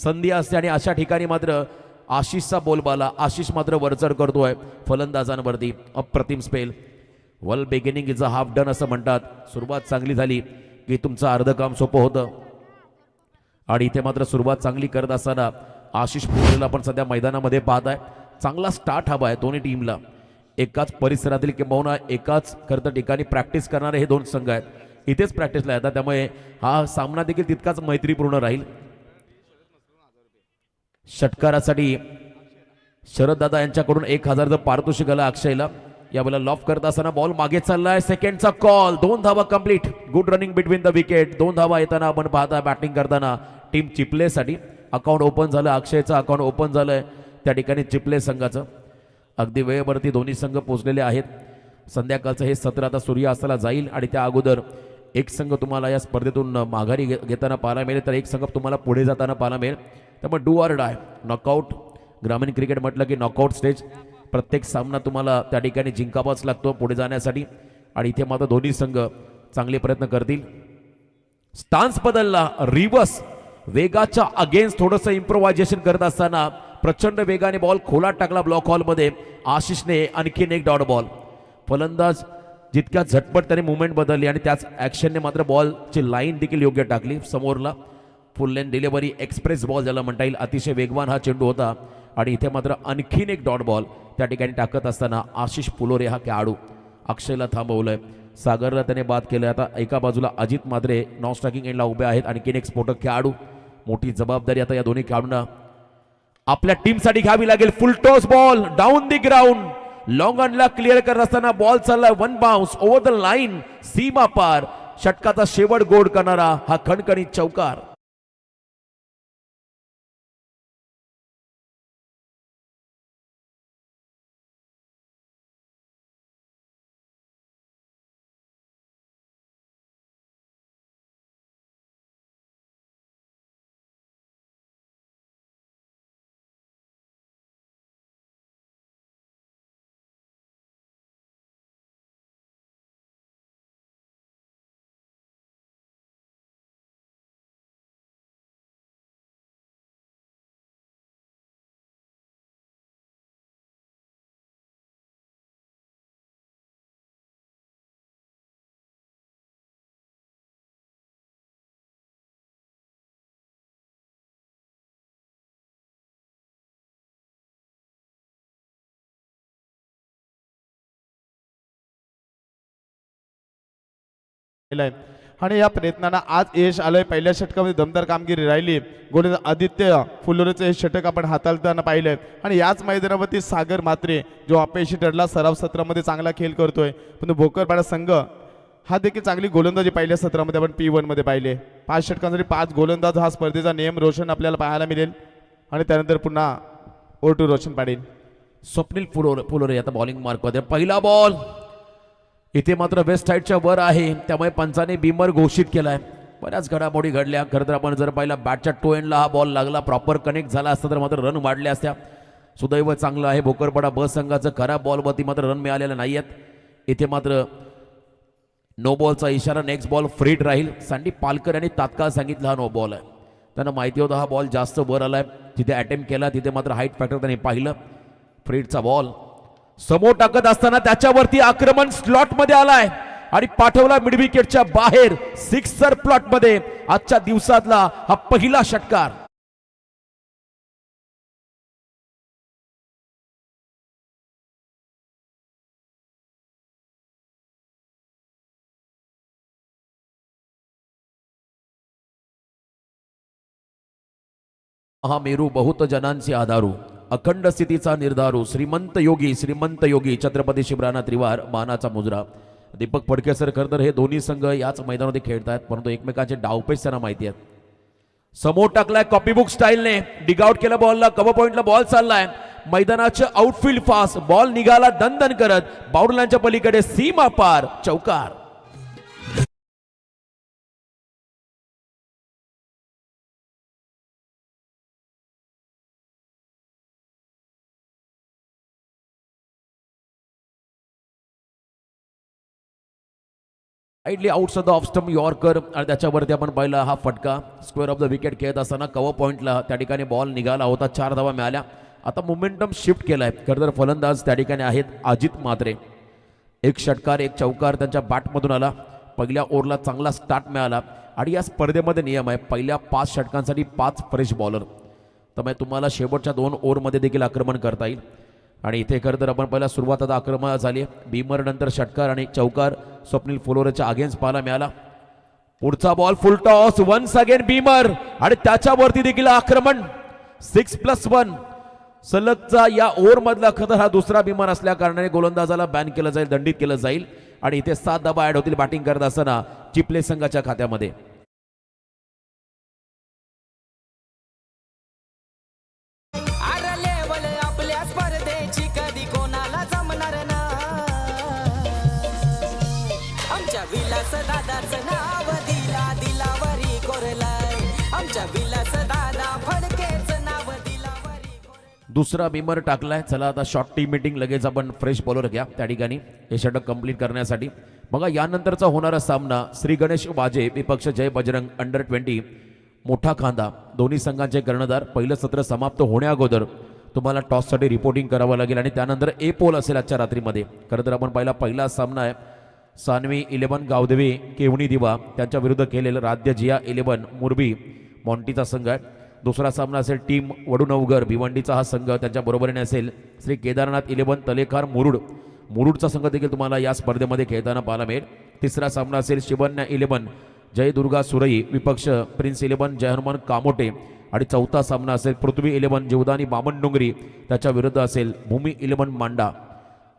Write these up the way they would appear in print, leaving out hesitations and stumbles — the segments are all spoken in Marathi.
संधी असते आणि अशा ठिकाणी मात्र आशिषचा बोलबाला, आशिष मात्र वरचढ करतोय फलंदाजांवरती. अप्रतिम spell. Well beginning is a half done असं म्हणतात. सुरुवात चांगली झाली की तुमचं अर्ध काम सोपं होतं. आणि इथे मात्र सुरुवात चांगली करत असताना आशिष पुलेला पण सध्या मैदानामध्ये पाहत आहे. चांगला स्टार्ट हवा आहे दोन्ही टीमला. एकाच परिसरातील किंबहुना एकाच खरं ठिकाणी प्रॅक्टिस करणारे हे दोन संघ आहेत. इथेच प्रॅक्टिसला येतात, त्यामुळे हा सामना देखील तितकाच मैत्रीपूर्ण राहील. षटकारासाठी शरद दादा यांच्याकडून 1000 पारितोषिक आलं अक्षयला. यावेळेला लॉफ करत असताना बॉल मागे चाललाय. सेकंडचा कॉल. 2 धावा complete. Good running between the wicket. 2 धावा येताना आपण पाहता बॅटिंग करताना टीम चिपलेसाठी अकाउंट ओपन झालं. अक्षयचं अकाउंट ओपन झालंय त्या ठिकाणी चिपले संघाचं. अगदी वेळेवरती दोन्ही संघ पोहोचलेले आहेत. संध्याकाळचं हे सत्र आता सूर्यास्ताला जाईल आणि त्या अगोदर एक संघ तुम्हाला या स्पर्धेतून माघारी घेताना पाहायला मिळेल, तर एक संघ तुम्हाला पुढे जाताना पाहायला मिळेल. त्यामुळे डू ऑर डाय. नॉकआउट. ग्रामीण क्रिकेट म्हटलं की नॉकआउट स्टेज. प्रत्येक सामना तुम्हाला त्या ठिकाणी जिंकावाच लागतो पुढे जाण्यासाठी. आणि इथे मात्र दोन्ही संघ चांगले प्रयत्न करतील. स्टान्स बदलला. रिव्हर्स वेगाच्या अगेन्स्ट थोडंसं इम्प्रोव्हायझेशन करत असताना प्रचंड वेगाने बॉल खोलात टाकला ब्लॉक हॉलमध्ये. आशिषने आणखीन एक डॉट बॉल. फलंदाज जितक्या झटपट त्याने मुवमेंट बदलली आणि त्याच ॲक्शनने मात्र बॉलची लाईन देखील योग्य टाकली समोरला. Full length delivery, express ball ज्याला म्हणता येईल. अतिशय वेगवान हा चेंडू होता. आणि इथे मात्र आणखीन एक डॉट बॉल त्या ठिकाणी टाकत असताना आशिष पुलोरे हा खेळाडू अक्षयला थांबवलंय. सागरला त्याने बाद केलं. आता एका बाजूला अजित मात्रे नॉन स्ट्रायकिंग एंडला उभे आहेत. आणखीन एक स्फोटक खेळाडू. मोठी जबाबदारी आता या दोन्ही खेळाडूंना आपल्या टीमसाठी घ्यावी लागेल. Full toss ball down the ground. Long ऑनला क्लिअर करत असताना बॉल चाललाय one bounce over the line. सीमा पार. षटकाचा शेवट गोड करणारा हा खणखणीत चौकार. आणि या प्रयत्नांना आज यश आलंय. पहिल्या षटकामध्ये दमदार कामगिरी राहिली. गोलंदाज आदित्य फुलोरेचे हे षटक आपण हाताळताना पाहिलंय. आणि याच मैदानावरती सागर मात्रे जो अपयशी ठरला, सराव सत्रामध्ये चांगला खेळ करतोय, पण भोकरपाडा संघ हा देखील चांगली गोलंदाजी पहिल्या सत्रामध्ये आपण P1 मध्ये पाहिले. 5 षटकांसाठी 5 गोलंदाज हा स्पर्धेचा नियम रोशन आपल्याला पाहायला मिळेल. आणि त्यानंतर पुन्हा O2 रोशन पाडेल. स्वप्नील फुलोरे आता बॉलिंग मार्कमध्ये. पहिला बॉल इथे मात्र वेस्ट साईडच्या वर आहे, त्यामुळे पंचाने बीमर घोषित केलाय. बऱ्याच घडामोडी घडल्या. खरं तर आपण जर पाहिला बॅटच्या टो एंडला हा बॉल लागला, प्रॉपर कनेक्ट झाला असता तर मात्र रन वाढल्या असत्या. सुदैव चांगलं आहे भोकरपाडा ब संघाचं. खराब बॉलवरती मात्र रन मिळालेला नाही आहेत. इथे मात्र नो बॉलचा इशारा. नेक्स्ट बॉल फ्रीट राहील. सँडी पालकर यांनी तात्काळ सांगितलं हा नो बॉल आहे. त्यांना माहिती होतं हा बॉल जास्त वर आलाय. तिथे अटेम्प्ट केला, तिथे मात्र हाईट फॅक्टर त्यांनी पाहिलं. फ्रीटचा बॉल समोर टाकत असताना त्याच्यावरती आक्रमण स्लॉट मध्ये आलाय आणि पाठवला मिड विकेटच्या बाहेर. सिक्सर प्लॉट मध्ये आजच्या दिवसातला हा पहिला षटकार. मेरू बहुत जनांचे आधारू, अखंड स्थितीचा निर्धारू, श्रीमंत योगी छत्रपती शिवराना त्रिवार मानाचा मुजरा. दीपक फडके सर, खरं तर हे दोन्ही संघ याच मैदानामध्ये खेळत आहेत, परंतु एकमेकांचे डावपेच त्यांना माहिती आहेत. समोर टाकलाय कॉपीबुक स्टाईलने. डिगआउट केला बॉलला. कव्हर पॉइंटला बॉल चाललाय. मैदानाचे आउटफील्ड फास्ट. बॉल निघाला दणदण करत बाउंड्री लाईनच्या पलीकडे. सीमा पार. चौकार. Slightly outside the off stump yorker आणि त्याच्यावरती आपण पाहिला हा फटका स्क्वेअर ऑफ द विकेट खेळत असताना कव्हर पॉईंटला त्या ठिकाणी बॉल निघाला होता. 4 धावा मिळाल्या. आता मोमेंटम शिफ्ट केलाय. खरं तर फलंदाज त्या ठिकाणी आहेत अजित म्हात्रे. एक षटकार एक चौकार त्यांच्या बॅटमधून आला. पहिल्या ओव्हरला चांगला स्टार्ट मिळाला आणि या स्पर्धेमध्ये नियम आहे पहिल्या 5 षटकांसाठी 5 फ्रेश बॉलर. त्यामुळे तुम्हाला शेवटच्या 2 ओव्हरमध्ये देखील आक्रमण करता येईल. आणि इथे खरं तर आपण पहिला सुरुवात आता आक्रमण झाली. बीमर नंतर षटकार आणि चौकार स्वप्नील फुलोरेच्या अगेन्स्ट पाहायला मिळाला. पुढचा ball full toss once again beamer आणि त्याच्यावरती देखील आक्रमण 6+1 सलगचा या ओव्हर मधला खतर हा दुसरा बीमर असल्या कारणाने गोलंदाजाला बॅन केलं जाईल, दंडित केलं जाईल. आणि इथे 7 धावा ऍड होतील बॅटिंग करत असताना चिपले संघाच्या खात्यामध्ये. विलास दादाचं नाव दिला दिलावरी कोरलाय. आमच्या विलास दादा फडकेचं नाव दिलावरी. दुसरा बीमर टाकलाय. चला आता शॉर्ट टी मीटिंग लगेच आपण फ्रेश बॉलर घ्या त्या ठिकाणी हे षटक कंप्लीट करण्यासाठी. बघा यानंतरचा होणारा सामना श्री गणेश वाजे विपक्ष जय बजरंग अंडर-20 मोठा खांदा. दोन्ही संघांचे कर्णधार. पहिलं सत्र समाप्त होण्या अगोदर तुम्हाला टॉससाठी रिपोर्टिंग करावं लागेल आणि त्यानंतर ए पोल असेल आजच्या रात्रीमध्ये. खरं तर आपण पहिला सामना आहे सानवी 11 गावदेवी केवणी दिवा त्यांच्या विरुद्ध केलेलं राध्य जिया 11 मुरबी मॉन्टीचा संघ आहे. दुसरा सामना असेल टीम वडुनवगर भिवंडीचा हा संघ. त्यांच्या बरोबरीने असेल श्री केदारनाथ 11 तलेखार मुरुडचा संघ देखील तुम्हाला या स्पर्धेमध्ये खेळताना पाहायला मिळेल. तिसरा सामना असेल शिवन्या 11 जय दुर्गा सुरई विपक्ष प्रिन्स 11 जय हनुमान कामोटे. आणि चौथा सामना असेल पृथ्वी 11 जीवदानी बामण डोंगरी त्याच्या विरुद्ध असेल भूमी 11 मांडा.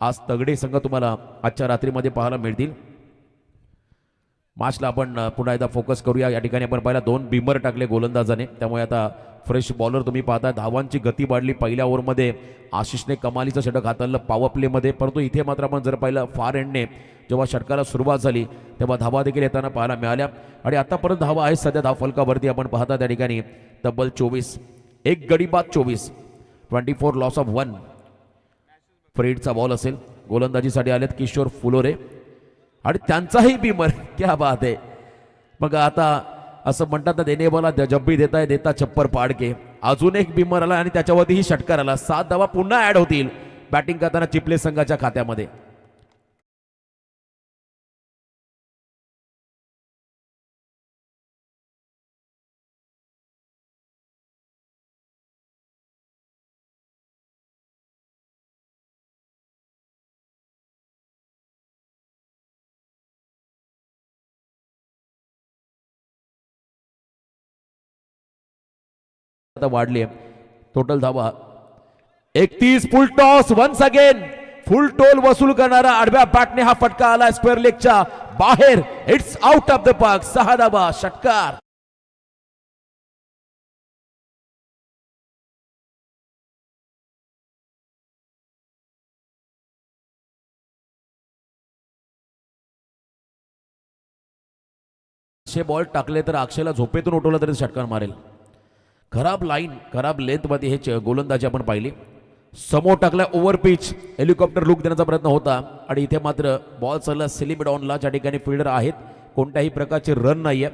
आज तगडे संघ तुम्हाला आजच्या रात्रीमध्ये पाहायला मिळतील. मॅचला आपण पुन्हा एकदा फोकस करूया. या ठिकाणी आपण पाहिला 2 बीमर टाकले गोलंदाजाने. त्यामुळे आता फ्रेश बॉलर तुम्ही पाहता. धावांची गती वाढली. पहिल्या ओव्हरमध्ये आशिषने कमालीचं षटक हाताळलं पॉवर प्लेमध्ये. परंतु इथे मात्र आपण जर पाहिलं फार एंडने जेव्हा षटकाला सुरुवात झाली तेव्हा धावा देखील येताना पाहायला मिळाल्या. आणि आतापर्यंत धावा आहे सध्या धाव फलकावरती आपण पाहता त्या ठिकाणी तब्बल 24. एक गडी बाद 24. 24 लॉस ऑफ 1. फ्रेडचा बॉल असेल. गोलंदाजीसाठी आलेत किशोर फुलोरे आणि त्यांचाही बीमर. क्या बात आहे. मग आता असं म्हणतात ना देणे बोला जब्बी देता छप्पर पाडके. अजून एक बीमर आला आणि त्याच्यावरतीही षटकार आला. 7 धावा पुन्हा ऍड होतील बॅटिंग करताना चिपले संघाच्या खात्यामध्ये. वाढली टोटल धावा 31. Full toss once again full toll वसूल करणारा आडव्या बॅटने हा फटका आला स्क्वेअर लेगच्या बाहेर. It's out of the park. 6 धावा षटकार. बॉल टाकले तर अक्षयला झोपेतून उठवलं तरी षटकार मारेल. खराब लाईन खराब लेंथ मध्ये हे गोलंदाजी आपण पाहिली. समोर टाकला ओव्हर पिच हेलिकॉप्टर लुक देण्याचा प्रयत्न होता आणि इथे मात्र बॉल चालला सिलिमिड ऑनला ज्या ठिकाणी फिल्डर आहेत. कोणत्याही प्रकारचे रन नाहीये.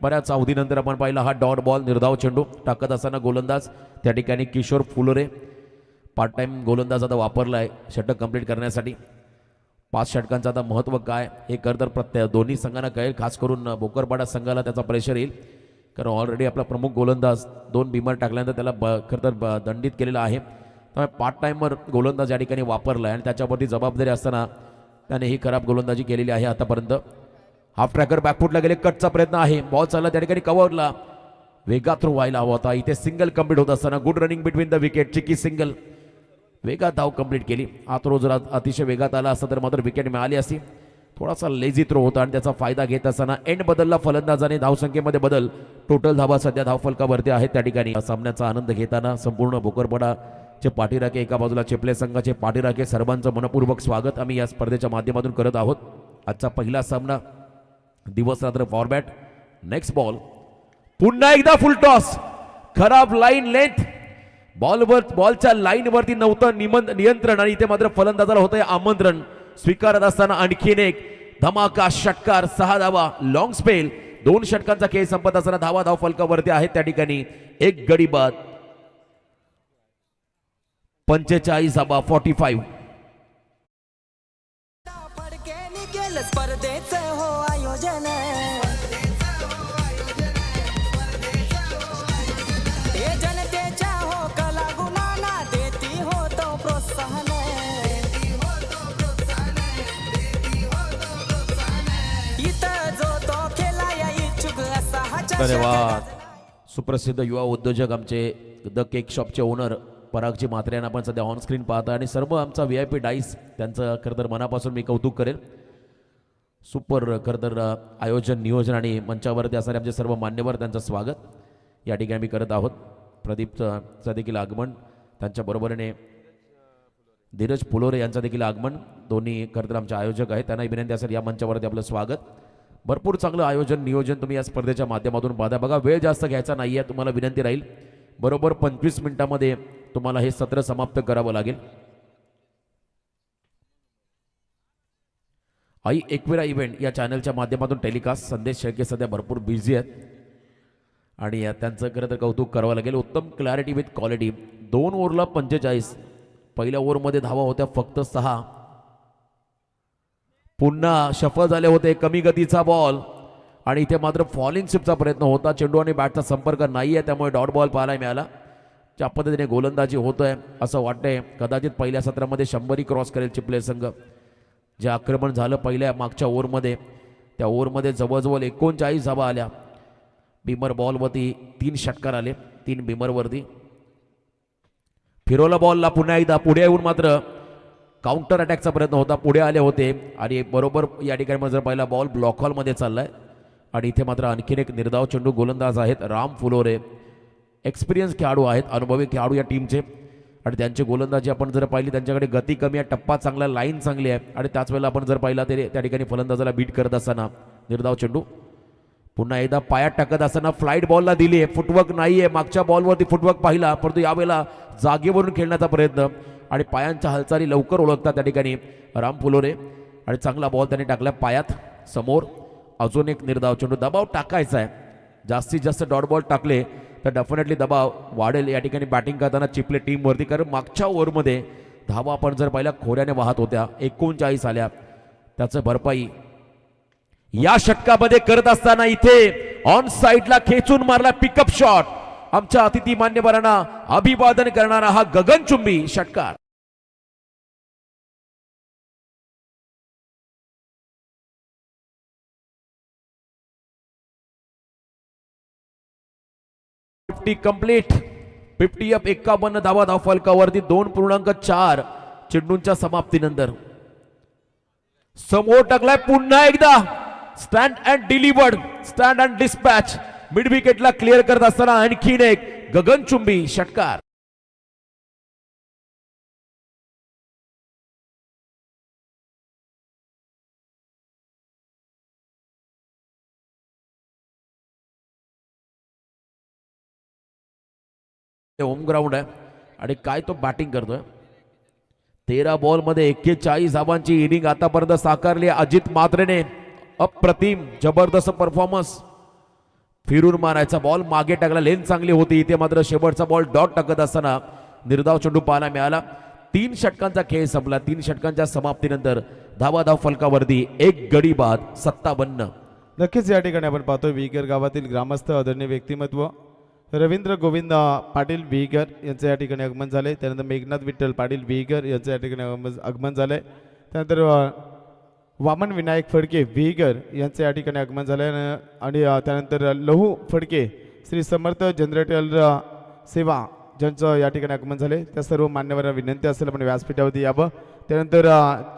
बऱ्याच अवधीनंतर आपण पाहिला हा डॉट बॉल निर्धाव चेंडू टाकत असताना गोलंदाज त्या ठिकाणी किशोर फुलोरे पार्ट टाइम गोलंदाज आता वापरला आहे षटक कंप्लीट करण्यासाठी. 5 षटकांचं आता महत्त्व काय हे खरं तर प्रत्येक दोन्ही संघांना कळेल. खास करून बोकरपाडा संघाला त्याचा प्रेशर येईल कारण ऑलरेडी आपला प्रमुख गोलंदाज 2 बीमर टाकल्यानंतर त्याला खरं तर दंडित केलेला आहे. त्यामुळे पार्ट टाइमवर गोलंदाज या ठिकाणी वापरला आहे आणि त्याच्यावरती जबाबदारी असताना त्याने ही खराब गोलंदाजी केलेली आहे आतापर्यंत. हाफ ट्रॅकर बॅकफुटला गेले. कटचा प्रयत्न आहे. बॉल चालला त्या ठिकाणी कव्हरला वेगात थ्रो व्हायला हवा होता. इथे सिंगल कंप्लीट होत असताना good running between the wicket. Cheeky single वेगात धाव कंप्लीट केली. हा थ्रो जर अतिशय वेगात आला असता तर मात्र विकेट मिळाली असती. थोडासा लेझी थ्रो होता आणि त्याचा फायदा घेत असताना एंड बदलला फलंदाजाने. धावसंख्येमध्ये बदल. टोटल धावा सध्या धाव फलकावरती आहेत त्या ठिकाणी. सामन्याचा आनंद घेताना संपूर्ण बोकरपाडाचे पाठीराखे एका बाजूला चिपले संघाचे पाठीराखे सर्वांचं मनपूर्वक स्वागत आम्ही या स्पर्धेच्या माध्यमातून करत आहोत. आजचा पहिला सामना दिवस रात्र फॉरमॅट. नेक्स्ट बॉल पुन्हा एकदा फुल टॉस. खराब लाईन लेंथ. बॉलच्या लाईनवरती नव्हतं नियंत्रण आणि इथे मात्र फलंदाजाला होतंय आमंत्रण. स्वीकारत असताना आणखीन एक धमाका षटकार 6 धावा लॉंग स्पेल 2 षटकांचा खेळ संपत असताना धावा धाव फलकावरती आहेत त्या ठिकाणी एक गडी बाद 45 धावा 45. फडकेने केलं स्पर्धेचं हो आयोजन हे जनतेच्या हो कला गुणाला देती हो तो प्रोत्साहन इथं जो तो खेळा या इच्छुक असा हा धन्यवाद. सुप्रसिद्ध युवा उद्योजक आमचे द केक शॉपचे ओनर परागजी म्हात्रे यांना आपण सध्या ऑन स्क्रीन पाहता आणि सर्व आमचा VIP डाईस त्यांचं खरं तर मनापासून मी कौतुक करेन. सुपर खरं तर आयोजन नियोजन आणि मंचावरती असणारे आमचे सर्व मान्यवर त्यांचं स्वागत या ठिकाणी आम्ही करत आहोत. प्रदीपचं देखील आगमन त्यांच्या बरोबरीने धीरज फुलोरे यांचं देखील आगमन दोन्ही खरं तर आमचे आयोजक आहेत त्यांनाही विनंती असेल या मंचावरती आपलं स्वागत. भरपूर चांगलं आयोजन नियोजन तुम्ही या स्पर्धेच्या माध्यमातून पाहता. बघा वेळ जास्त घ्यायचा नाही आहे तुम्हाला विनंती राहील बरोबर 25 मिनिटांमध्ये तुम्हाला हे सत्र समाप्त करावं लागेल. आई एकविरा इव्हेंट या चॅनलच्या माध्यमातून टेलिकास्ट संदेश शेळके सध्या भरपूर बिझी आहेत आणि त्यांचं खरं तर कौतुक करावं लागेल. उत्तम क्लॅरिटी विथ क्वालिटी 2 ओव्हरला 45 पहिल्या ओव्हरमध्ये धावा होत्या फक्त 6 पुन्हा शफल झाले होते कमी गतीचा बॉल आणि इथे मात्र फॉलिंग शिपचा प्रयत्न होता चेंडू आणि बॅटचा संपर्क नाही आहे त्यामुळे डॉट बॉल पाहायला मिळाला. ज्या पद्धतीने गोलंदाजी होतोय असं वाटतंय कदाचित पहिल्या सत्रामध्ये 100 क्रॉस करेल चिपले संघ. जे आक्रमण झालं पहिल्या मागच्या ओव्हरमध्ये त्या ओव्हरमध्ये जवळजवळ 39 धावा आल्या. बिमर बॉलवरती 3 षटकार आले 3 बिमरवरती फिरवला बॉलला पुन्हा एकदा पुढे येऊन मात्र काउंटर अटॅकचा प्रयत्न होता पुढे आले होते आणि बरोबर या ठिकाणी जर पहिला बॉल ब्लॉक हॉलमध्ये चाललाय आणि इथे मात्र आणखीन एक निर्धाव चेंडू गोलंदाज आहेत राम फुलोरे एक्सपिरियन्स खेळाडू आहेत अनुभवी खेळाडू या टीमचे आणि त्यांची गोलंदाजी आपण जर पाहिली त्यांच्याकडे गती कमी आहे टप्पा चांगला लाईन चांगली आहे आणि त्याच वेळेला आपण जर पाहिला तरी त्या ठिकाणी फलंदाजाला बीट करत असताना निर्धाव चेंडू पुन्हा एकदा पायात टाकत असताना फ्लाईट बॉलला दिली आहे फुटवर्क नाही आहे मागच्या बॉलवरती फुटवर्क पाहिला परंतु यावेळेला जागेवरून खेळण्याचा प्रयत्न आणि पायांच्या हालचाली लवकर ओळखतात त्या ठिकाणी राम फुलोरे आणि चांगला बॉल त्यांनी टाकला पायात समोर. अजून एक निर्धाव चेंडू दबाव टाकायचा आहे जास्तीत जास्त डॉट बॉल टाकले तर डेफिनेटली दबाव वाढेल या ठिकाणी बॅटिंग करताना चिपले टीमवरती कारण मागच्या ओव्हरमध्ये धावा आपण जर पाहिल्या खोऱ्याने वाहत होत्या 39 आल्या त्याचं भरपाई या षटकामध्ये करत असताना इथे ऑन साइडला खेचून मारला पिकअप शॉट आमच्या अतिथी मान्यवरांना अभिवादन करणारा हा गगनचुंबी षटकार. कंप्लीट 50 अप 51 धावा धाव फलकावरती 2.4 चेंडूंच्या समाप्तीनंतर समोर टाकलाय पुन्हा एकदा stand and delivered stand and dispatch mid विकेटला क्लिअर करत असताना आणखीन एक गगनचुंबी षटकार. होम ग्राउंड आहे आणि काय तो बॅटिंग करतोय 13 बॉल मध्ये 41 धावांची इनिंग आतापर्यंत साकारली अजित म्हात्रेने अप्रतिम जबरदस्त परफॉर्मन्स फिरून मारायचा बॉल मागे टाकला लेन चांगली होती इथे मात्र शेवटचा बॉल डॉट टाकत असताना निर्धाव चेंडू पाहायला मिळाला. 3 षटकांचा खेळ संपला 3 षटकांच्या समाप्तीनंतर धावा धाव फलकावरती एक गडी बाद 57. नक्कीच या ठिकाणी आपण पाहतोय विहीकर गावातील ग्रामस्थ आदरणीय व्यक्तिमत्व रवींद्र गोविंद पाटील विहीकर यांचं या ठिकाणी आगमन झाले. त्यानंतर मेघनाथ विठ्ठल पाटील विहीकर यांचं या ठिकाणी आगमन झालंय. त्यानंतर वामन विनायक फडके विहीकर यांचे या ठिकाणी आगमन झाले आणि त्यानंतर लहू फडके श्री समर्थ जनरेटर सेवा ज्यांचं या ठिकाणी आगमन झाले त्या सर्व मान्यवरांना विनंती असेल आपण व्यासपीठावरती यावं. त्यानंतर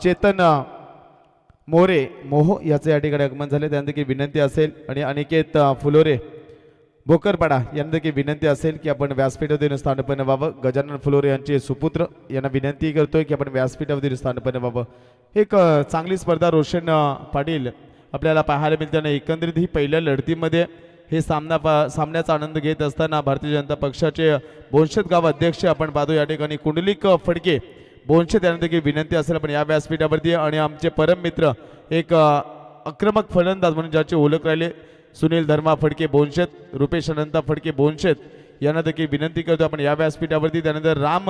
चेतन मोरे मोह याचं या ठिकाणी आगमन झाले त्यांना देखील विनंती असेल आणि अनिकेत फुलोरे बोकरपाडा यांना देखील विनंती असेल की आपण व्यासपीठावरील स्थानपन्न व्हावं. गजानन फुलोरे यांचे सुपुत्र यांना विनंती करतोय की आपण व्यासपीठावरील स्थानपन्न व्हावं. एक चांगली स्पर्धा रोशन पाटील आपल्याला पाहायला मिळते आणि एकंदरीत ही पहिल्या लढतीमध्ये हे सामन्याचा आनंद घेत असताना भारतीय जनता पक्षाचे बोनशेत गाव अध्यक्ष आपण पाहतो या ठिकाणी कुंडलिक फडके बोनशेत यांना देखील विनंती असेल पण या व्यासपीठावरती आणि आमचे परम मित्र एक आक्रमक फलंदाज म्हणून ज्याची ओळख राहिले सुनील धर्मा फडके बोनशेत, रुपेश अनंता फडके बोनशेत यांना देखील विनंती करतो आपण या व्यासपीठावरती. त्यानंतर राम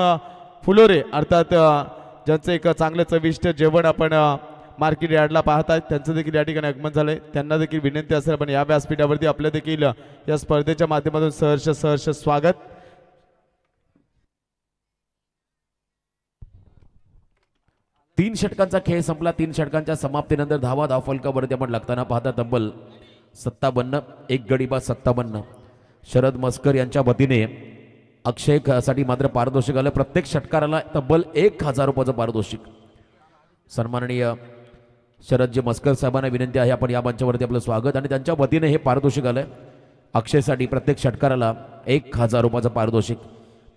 फुलोरे अर्थात ज्यांचं एक चांगलं चविष्ट जेवण आपण मार्केट यार्डला पाहताय त्यांचं देखील या ठिकाणी आगमन झालंय. त्यांना देखील विनंती असेल पण या व्यासपीठावरती आपलं देखील या स्पर्धेच्या माध्यमातून सहर्ष स्वागत. तीन षटकांचा खेळ संपला. 3 षटकांच्या समाप्तीनंतर धावफलकावरती आपण लागताना पाहता तब्बल 57, एक गडी बाद 57. शरद मस्कर यांच्या वतीने अक्षय साठी मात्र पारितोषिक आलं. प्रत्येक षटकाराला तब्बल 1000 रुपयाचं पारितोषिक. सन्माननीय शरदजी मस्कर साहेबांना विनंती आहे आपण या मंचावरती आपलं स्वागत आणि त्यांच्या वतीने हे पारितोषिक आलंय अक्षयसाठी प्रत्येक षटकाराला 1000 रुपयाचं पारितोषिक.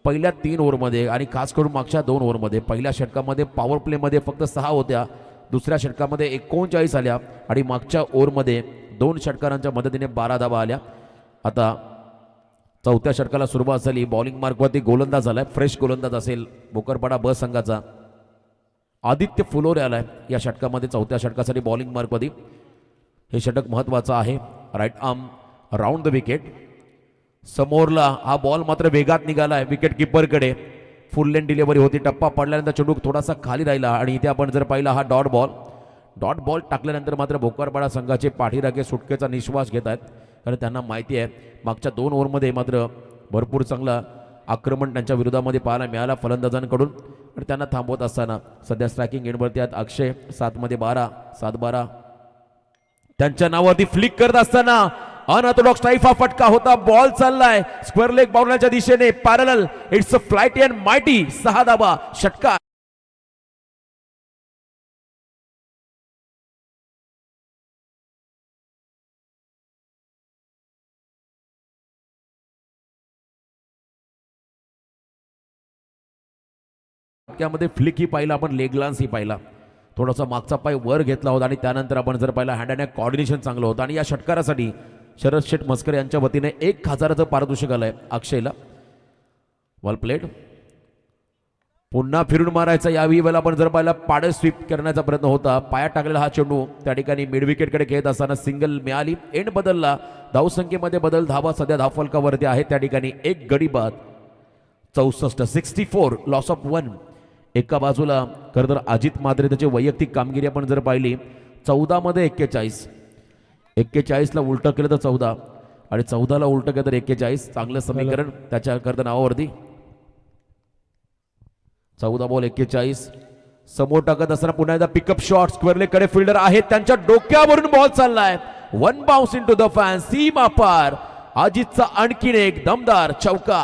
पहिल्या 3 ओव्हरमध्ये आणि खास करून मागच्या 2 ओव्हरमध्ये पहिल्या षटकामध्ये पॉवर प्लेमध्ये फक्त 6 होत्या, दुसऱ्या षटकामध्ये 39 आल्या आणि मागच्या ओव्हरमध्ये 2 षटकारांच्या मदतीने 12 धावा आल्या. आता चौथ्या षटकाला सुरुवात झाली. बॉलिंग मार्कवरती गोलंदाज आलाय, फ्रेश गोलंदाज असेल भोकरपाडा ब संघाचा आदित्य फुलोरे आलाय या षटकामध्ये. चौथ्या षटकासाठी बॉलिंग मार्कवरती हे षटक महत्वाचं आहे. Right arm round the wicket. समोरला हा बॉल मात्र वेगात निघालाय विकेट किपरकडे. फुल लेन डिलिव्हरी होती. टप्पा पडल्यानंतर चेंडू थोडासा खाली राहिला आणि इथे आपण जर पाहिला हा डॉट बॉल टाकल्यानंतर मात्र भोकरपाडा संघाचे पाठीराखे सुटकेचा निश्वास घेत आहेत कारण त्यांना माहिती आहे मागच्या 2 ओव्हरमध्ये मात्र भरपूर चांगला आक्रमण त्यांच्या विरोधामध्ये पाहायला मिळाला फलंदाजांकडून आणि त्यांना थांबवत असताना सध्या स्ट्रायकिंग एंडवरती आहेत अक्षय. 7 मध्ये 12, 7-12 त्यांच्या नावावरती फ्लिक करत असताना अनऑर्थोडॉक्स स्ट्राईक हा फटका होता. बॉल चाललाय स्क्वेअर लेग बाउंड्रीच्या दिशेने parallel. It's a flighty and mighty. 6 धावा षटकार. मध्ये फ्लिक ही पाहिला आपण, लेग लान्स ही पाहिला, थोडासा मागचा पाय वर घेतला होता आणि त्यानंतर आपण जर पाहिला हँड अँड कॉर्डिनेशन चांगलं होतं आणि या षटकारासाठी शरद शेठ मस्कर यांच्या वतीने 1000चं पारितोषिक आलंय अक्षयला. वॉल प्लेट पुन्हा फिरून मारायचा. यावेळी वेळेला आपण जर पाहिला पाडे स्वीप करण्याचा प्रयत्न होता. पायात टाकलेला हा चेंडू त्या ठिकाणी मिड विकेटकडे खेळत असताना सिंगल मिळाली. एंड बदलला. धावसंख्येमध्ये बदल. धावा सध्या धावफलकावरती आहे त्या ठिकाणी 1 गडी बाद 64, 64 लॉस ऑफ 1. एका बाजूला खरं तर अजित मात्रे त्याची वैयक्तिक कामगिरी आपण जर पाहिली 14 मध्ये 41 ला उलटं केलं तर 14 आणि 14 ला उलटं केलं तर 41. चांगलं समीकरण त्याच्या करता नावावरती. 14 बॉल 41. समोर टाकत असताना पुन्हा एकदा पिकअप शॉट. स्क्वेअर लेग कडे फिल्डर आहेत त्यांच्या डोक्यावरून बॉल चाललाय. 1 बाउन्स इनटू द फॅन. सीमा पार. अजितचा आणखीन एक दमदार चौका.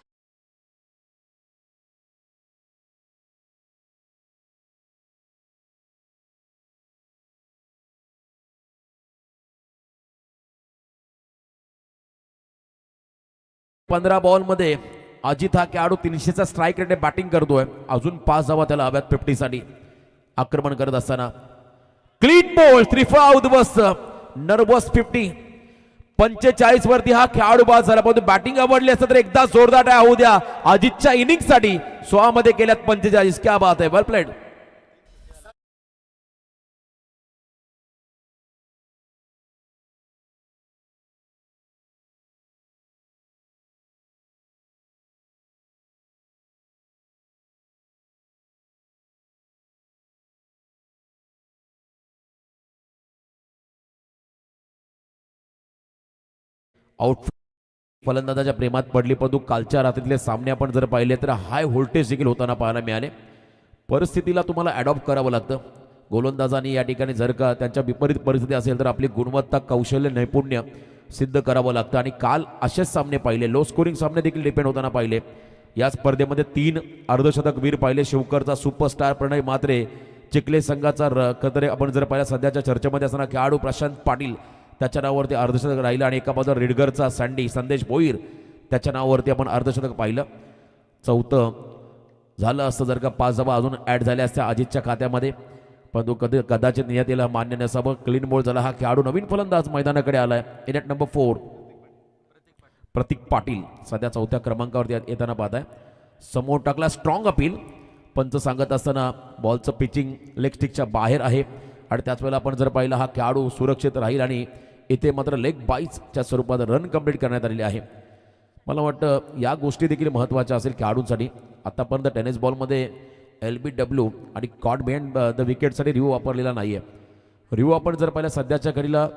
पंधरा बॉल मध्ये अजित हा खेळाडू 300चा स्ट्राईक रेट बॅटिंग करतोय. अजून 5 धावा त्याला हव्यात 50 साठी. आक्रमण करत असताना क्लीन बॉल त्रिफळा उद्ध्वस्त. नर्वस 50. 45 वरती हा खेळाडू बाद झाला. परंतु बॅटिंग आवडली असतं तर एकदा जोरदार टाळ्या होऊ द्या अजितच्या इनिंग साठी. 16 मध्ये केल्यात 45. क्या बात आहे. वेल प्लेड. आउट फलंदाजाच्या प्रेमात पडली. परंतु कालच्या रात्रीतले सामने आपण जर पाहिले तर हाय व्होल्टेज देखील होताना पाहायला मिळाले. परिस्थितीला तुम्हाला अडॉप्ट करावं लागतं. गोलंदाजांनी या ठिकाणी जर का त्यांच्या विपरीत परिस्थिती असेल तर आपली गुणवत्ता कौशल्य नैपुण्य सिद्ध करावं लागतं आणि काल असेच सामने पाहिले. लो स्कोरिंग सामने देखील डिपेंड होताना पाहिले. या स्पर्धेमध्ये 3 अर्धशतक वीर पाहिले. शिवकरचा सुपरस्टार प्रणय मात्रे, चिखले संघाचा कदरे आपण जर पाहिला सध्याच्या चर्चेमध्ये असताना खेळाडू प्रशांत पाटील त्याच्या नावावरती अर्धशतक राहिलं आणि एका बाजूला रेडगरचा सँडी संदेश भोईर त्याच्या नावावरती आपण अर्धशतक पाहिलं. 4थं झालं असतं जर का 5 धावा अजून ॲड झाल्या असत्या अजितच्या खात्यामध्ये. परंतु कदाचित नियतीला मान्य नसावं. क्लीन बॉल झाला. हा खेळाडू नवीन फलंदाज मैदानाकडे आलाय. इन ॲट नंबर 4 प्रतीक पाटील सध्या 4थ्या क्रमांकावरती येताना पाहताय. समोर टाकला स्ट्रॉंग अपील. पंच सांगत असताना बॉलचं पिचिंग लेग स्टिकच्या बाहेर आहे आणि त्याच वेळेला आपण जर पाहिलं हा खेळाडू सुरक्षित राहील आणि इथे मात्र लेग बाईट्सच्या स्वरूपात रन कंप्लीट करण्यात आलेली आहे. मला वाटतं या गोष्टी देखील महत्त्वाच्या असेल खेळाडूंसाठी. आतापर्यंत टेनिस बॉलमध्ये LBW आणि कॉट बिहाइंड द विकेटसाठी रिव्ह्यू वापरलेला नाही आहे. रिव्ह्यू आपण जर पाहिलं सध्याच्या घडीला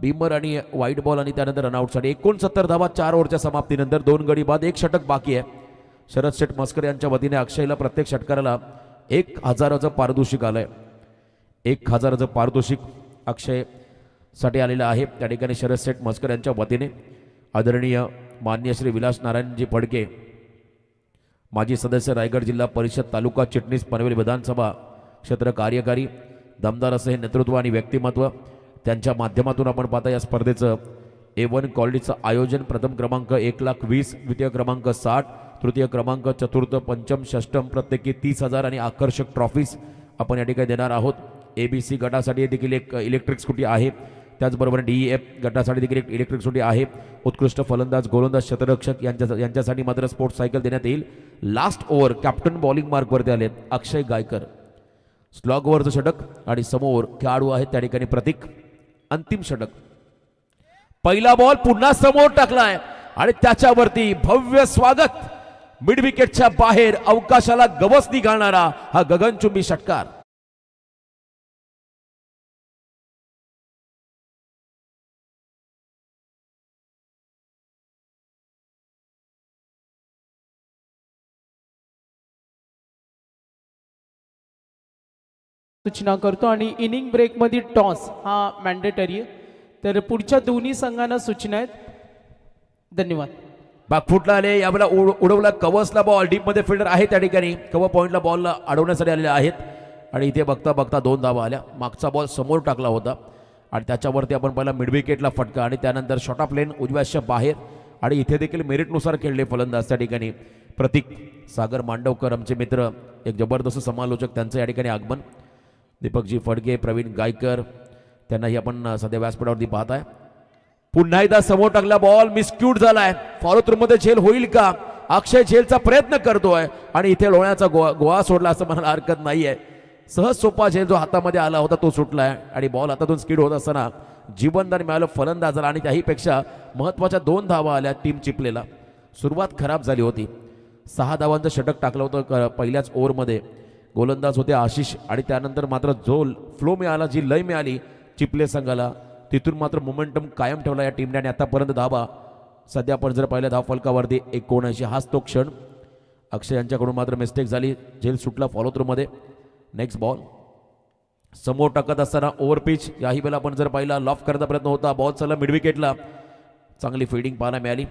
बीमर आणि व्हाईट बॉल आणि त्यानंतर रनआउटसाठी 69 धावा 4 ओव्हरच्या समाप्तीनंतर 2 गडी बाद 1 षटक बाकी आहे. शरद शेठ मस्कर यांच्या वतीने अक्षयला प्रत्येक षटकाराला 1000चं पारितोषिक आलंय. 1000चं पारितोषिक अक्षयसाठी आलेलं आहे. त्या ठिकाणी शरद शेठ मस्कर यांच्या वतीने आदरणीय माननीय श्री विलास नारायणजी फडके माजी सदस्य रायगड जिल्हा परिषद तालुका चिटणीस पनवेल विधानसभा क्षेत्र कार्यकारी दमदार असं हे नेतृत्व आणि व्यक्तिमत्व त्यांच्या माध्यमातून आपण पाहता या स्पर्धेचं A1 क्वालिटीचं आयोजन. प्रथम क्रमांक 1,20,000, द्वितीय क्रमांक 60, तृतीय क्रमांक, चतुर्थ, पंचम, षष्टम प्रत्येकी 30,000 आणि आकर्षक ट्रॉफीज आपण या ठिकाणी देणार आहोत. ABC गटासाठी देखील एक इलेक्ट्रिक स्कूटी आहे. त्याचबरोबर DEF गटासाठी देखील एक इलेक्ट्रिक स्कूटी आहे. उत्कृष्ट फलंदाज, गोलंदाज, शतरक्षक यांच्यासाठी मात्र स्पोर्ट्स सायकल देण्यात येईल. लास्ट ओव्हर कॅप्टन बॉलिंग मार्कवरती आलेत अक्षय गायकर. स्लॉग ओव्हरचं षटक आणि समोर खेळाडू आहेत त्या ठिकाणी प्रतीक. अंतिम षटक. पहिला बॉल पुन्हा समोर टाकलाय आणि त्याच्यावरती भव्य स्वागत. मिड विकेटच्या बाहेर अवकाशाला गवसणी घालणारा हा गगनचुंबी षटकार. सूचना करतो आणि इनिंग ब्रेकमध्ये टॉस हा मॅन्डेटरी आहे. तर पुढच्या दोन्ही संघांना सूचना आहेत. धन्यवाद. बागफुटला आले यावेळेला उडवला कवसला बॉल. डीपमध्ये फिल्डर आहे त्या ठिकाणी. कव्हर पॉईंटला बॉलला अडवण्यासाठी आलेले आहेत आणि इथे बघता बघता 2 धावा आल्या. मागचा बॉल समोर टाकला होता आणि त्याच्यावरती आपण पहिला मिड विकेटला फटका आणि त्यानंतर शॉर्ट ऑफ लेन उजव्याच्या बाहेर आणि इथे देखील मेरिटनुसार खेळले फलंदाज त्या ठिकाणी प्रतीक सागर मांडवकर आमचे मित्र एक जबरदस्त समालोचक त्यांचं या ठिकाणी आगमन. दीपकजी फडके, प्रवीण गायकर त्यांनाही आपण सध्या व्यासपीठावरती पाहत आहे. पुन्हा एकदा समोर टाकला बॉल मिसक्यूट झालाय. फॉलो थ्रू मध्ये झेल होईल का? अक्षय झेलचा प्रयत्न करतोय आणि इथे लोण्याचा गोळा सोडला असं म्हणायला हरकत नाहीये. सहज सोपा झेल जो हातामध्ये आला होता तो सुटलाय आणि बॉल हातातून स्किड होत असताना जीवनदान मिळालं फलंदाजाला आणि त्याहीपेक्षा महत्वाच्या 2 धावा आल्या टीम चिपलेला. सुरुवात खराब झाली होती. 6 धावांचं षटक टाकलं होतं पहिल्याच ओव्हरमध्ये. गोलंदाज होते आशिष आणि त्यानंतर मात्र जो फ्लो मिळाला, जी लय मिळाली चिपले संघाला, तिथून मात्र मोमेंटम कायम ठेवला या टीमने आणि आतापर्यंत धावा सध्या आपण जर पाहिलं धाव फलकावरती 79. हाच तो क्षण. अक्षय यांच्याकडून मात्र मिस्टेक झाली. झेल सुटला फॉलो थ्रूमध्ये. नेक्स्ट बॉल समोर टाकत असताना ओव्हर पिच. याही वेळेला आपण जर पाहिला लॉफ करण्याचा प्रयत्न होता. बॉल चला मिड विकेटला. चांगली फिल्डिंग पाहायला मिळाली.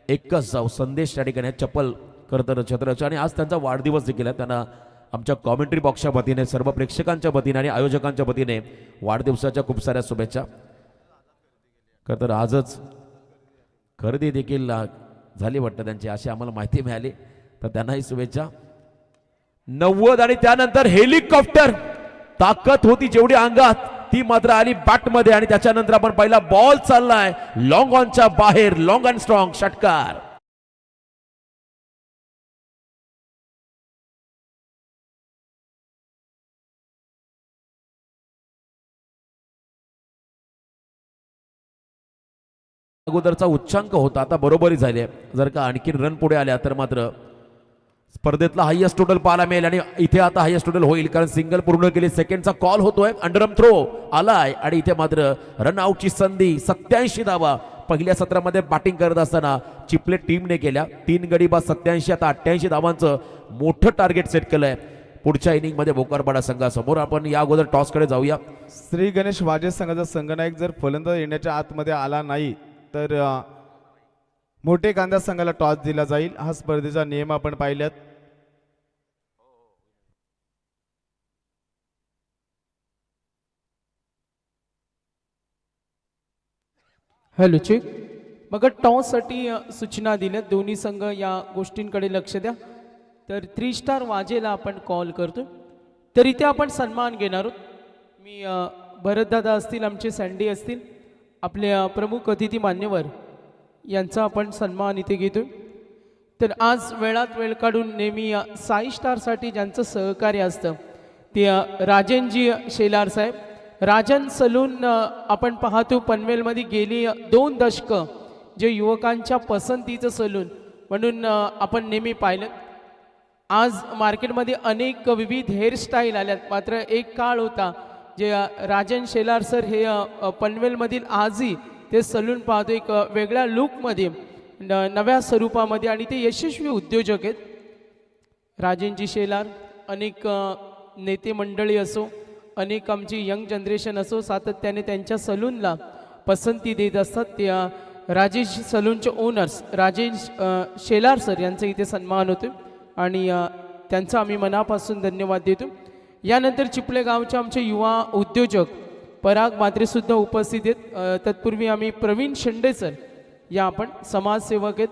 एकच जाऊ संदेश त्या ठिकाणी चप्पल करतात छत्रच आणि आज त्यांचा वाढदिवस देखील आहे. त्यांना आमच्या कॉमेंट्री बॉक्सच्या वतीने, सर्व प्रेक्षकांच्या वतीने आणि आयोजकांच्या वतीने वाढदिवसाच्या खूप साऱ्या शुभेच्छा. तर आजच खरेदी देखील झाली वाटतं त्यांची अशी आम्हाला माहिती मिळाली, तर त्यांनाही शुभेच्छा. 90 आणि त्यानंतर हेलिकॉप्टर. ताकद होती जेवढी अंगात ती मात्र आली बॅटमध्ये आणि त्याच्यानंतर आपण पहिला बॉल चाललाय लॉंग ऑनच्या बाहेर. लॉंग अँड स्ट्रॉंग षटकार. अगोदरचा उच्चांक होता, आता बरोबरी झाली. जर का आणखीन रन पुढे आल्या तर मात्र स्पर्धेतला हायएस्ट टोटल पाहायला मिळेल आणि इथे आता हायएस्ट टोटल होईल कारण सिंगल पूर्ण केली. सेकंडचा कॉल होतोय. अंडरआर्म थ्रो आलाय आणि इथे मात्र रन आउटची संधी. 87 धावा पहिल्या सत्रामध्ये बॅटिंग करत असताना चिपले टीमने केल्या. 3 गडी बाद 87. आता 88 धावांचं मोठं टार्गेट सेट केलंय पुढच्या इनिंगमध्ये भोकरपाडा संघासमोर. आपण या अगोदर टॉसकडे जाऊया. श्री गणेश वाजे संघाचा संघनायक जर फलंदाज येण्याच्या आतमध्ये आला नाही तर मोठे कांदा संघाला टॉस दिला जाईल. हा स्पर्धेचा नियम आपण पाहिल्यात. Hello check. मग टॉससाठी सूचना दिल्यात. दोन्ही संघ या गोष्टींकडे लक्ष द्या. तर 3 स्टार वाजेला आपण कॉल करतो. तर इथे आपण सन्मान घेणार आहोत. मी भरतदादा असतील, आमचे सँडी असतील, आपले प्रमुख अतिथी मान्यवर यांचा आपण सन्मान इथे घेतो. तर आज वेळात वेळ काढून नेहमी साई स्टारसाठी ज्यांचं सहकार्य असतं ते राजनजी शेलार साहेब. राजन सलून आपण पाहतो पनवेलमध्ये गेली 2 दशकं जे युवकांच्या पसंतीचं सलून म्हणून आपण नेहमी पाहिलं. आज मार्केटमध्ये अनेक विविध हेअरस्टाईल आल्यात, मात्र एक काळ होता जे राजन शेलार सर हे पनवेलमधील आजही ते सलून पाहतो एक वेगळ्या लुकमध्ये, नव्या स्वरूपामध्ये, आणि ते यशस्वी उद्योजक आहेत. राजनजी शेलार अनेक नेते मंडळी असो, अनेक आमची यंग जनरेशन असो, सातत्याने त्यांच्या सलूनला पसंती देत असतात. ते राजेश सलूनचे ओनर्स राजेश शेलार सर यांचा इथे सन्मान होतो आणि त्यांचा आम्ही मनापासून धन्यवाद देतो. यानंतर चिपळे गावचे आमचे युवा उद्योजक पराग म्हात्रेसुद्धा उपस्थित आहेत. तत्पूर्वी आम्ही प्रवीण शेंडे सर या आपण समाजसेवक आहेत.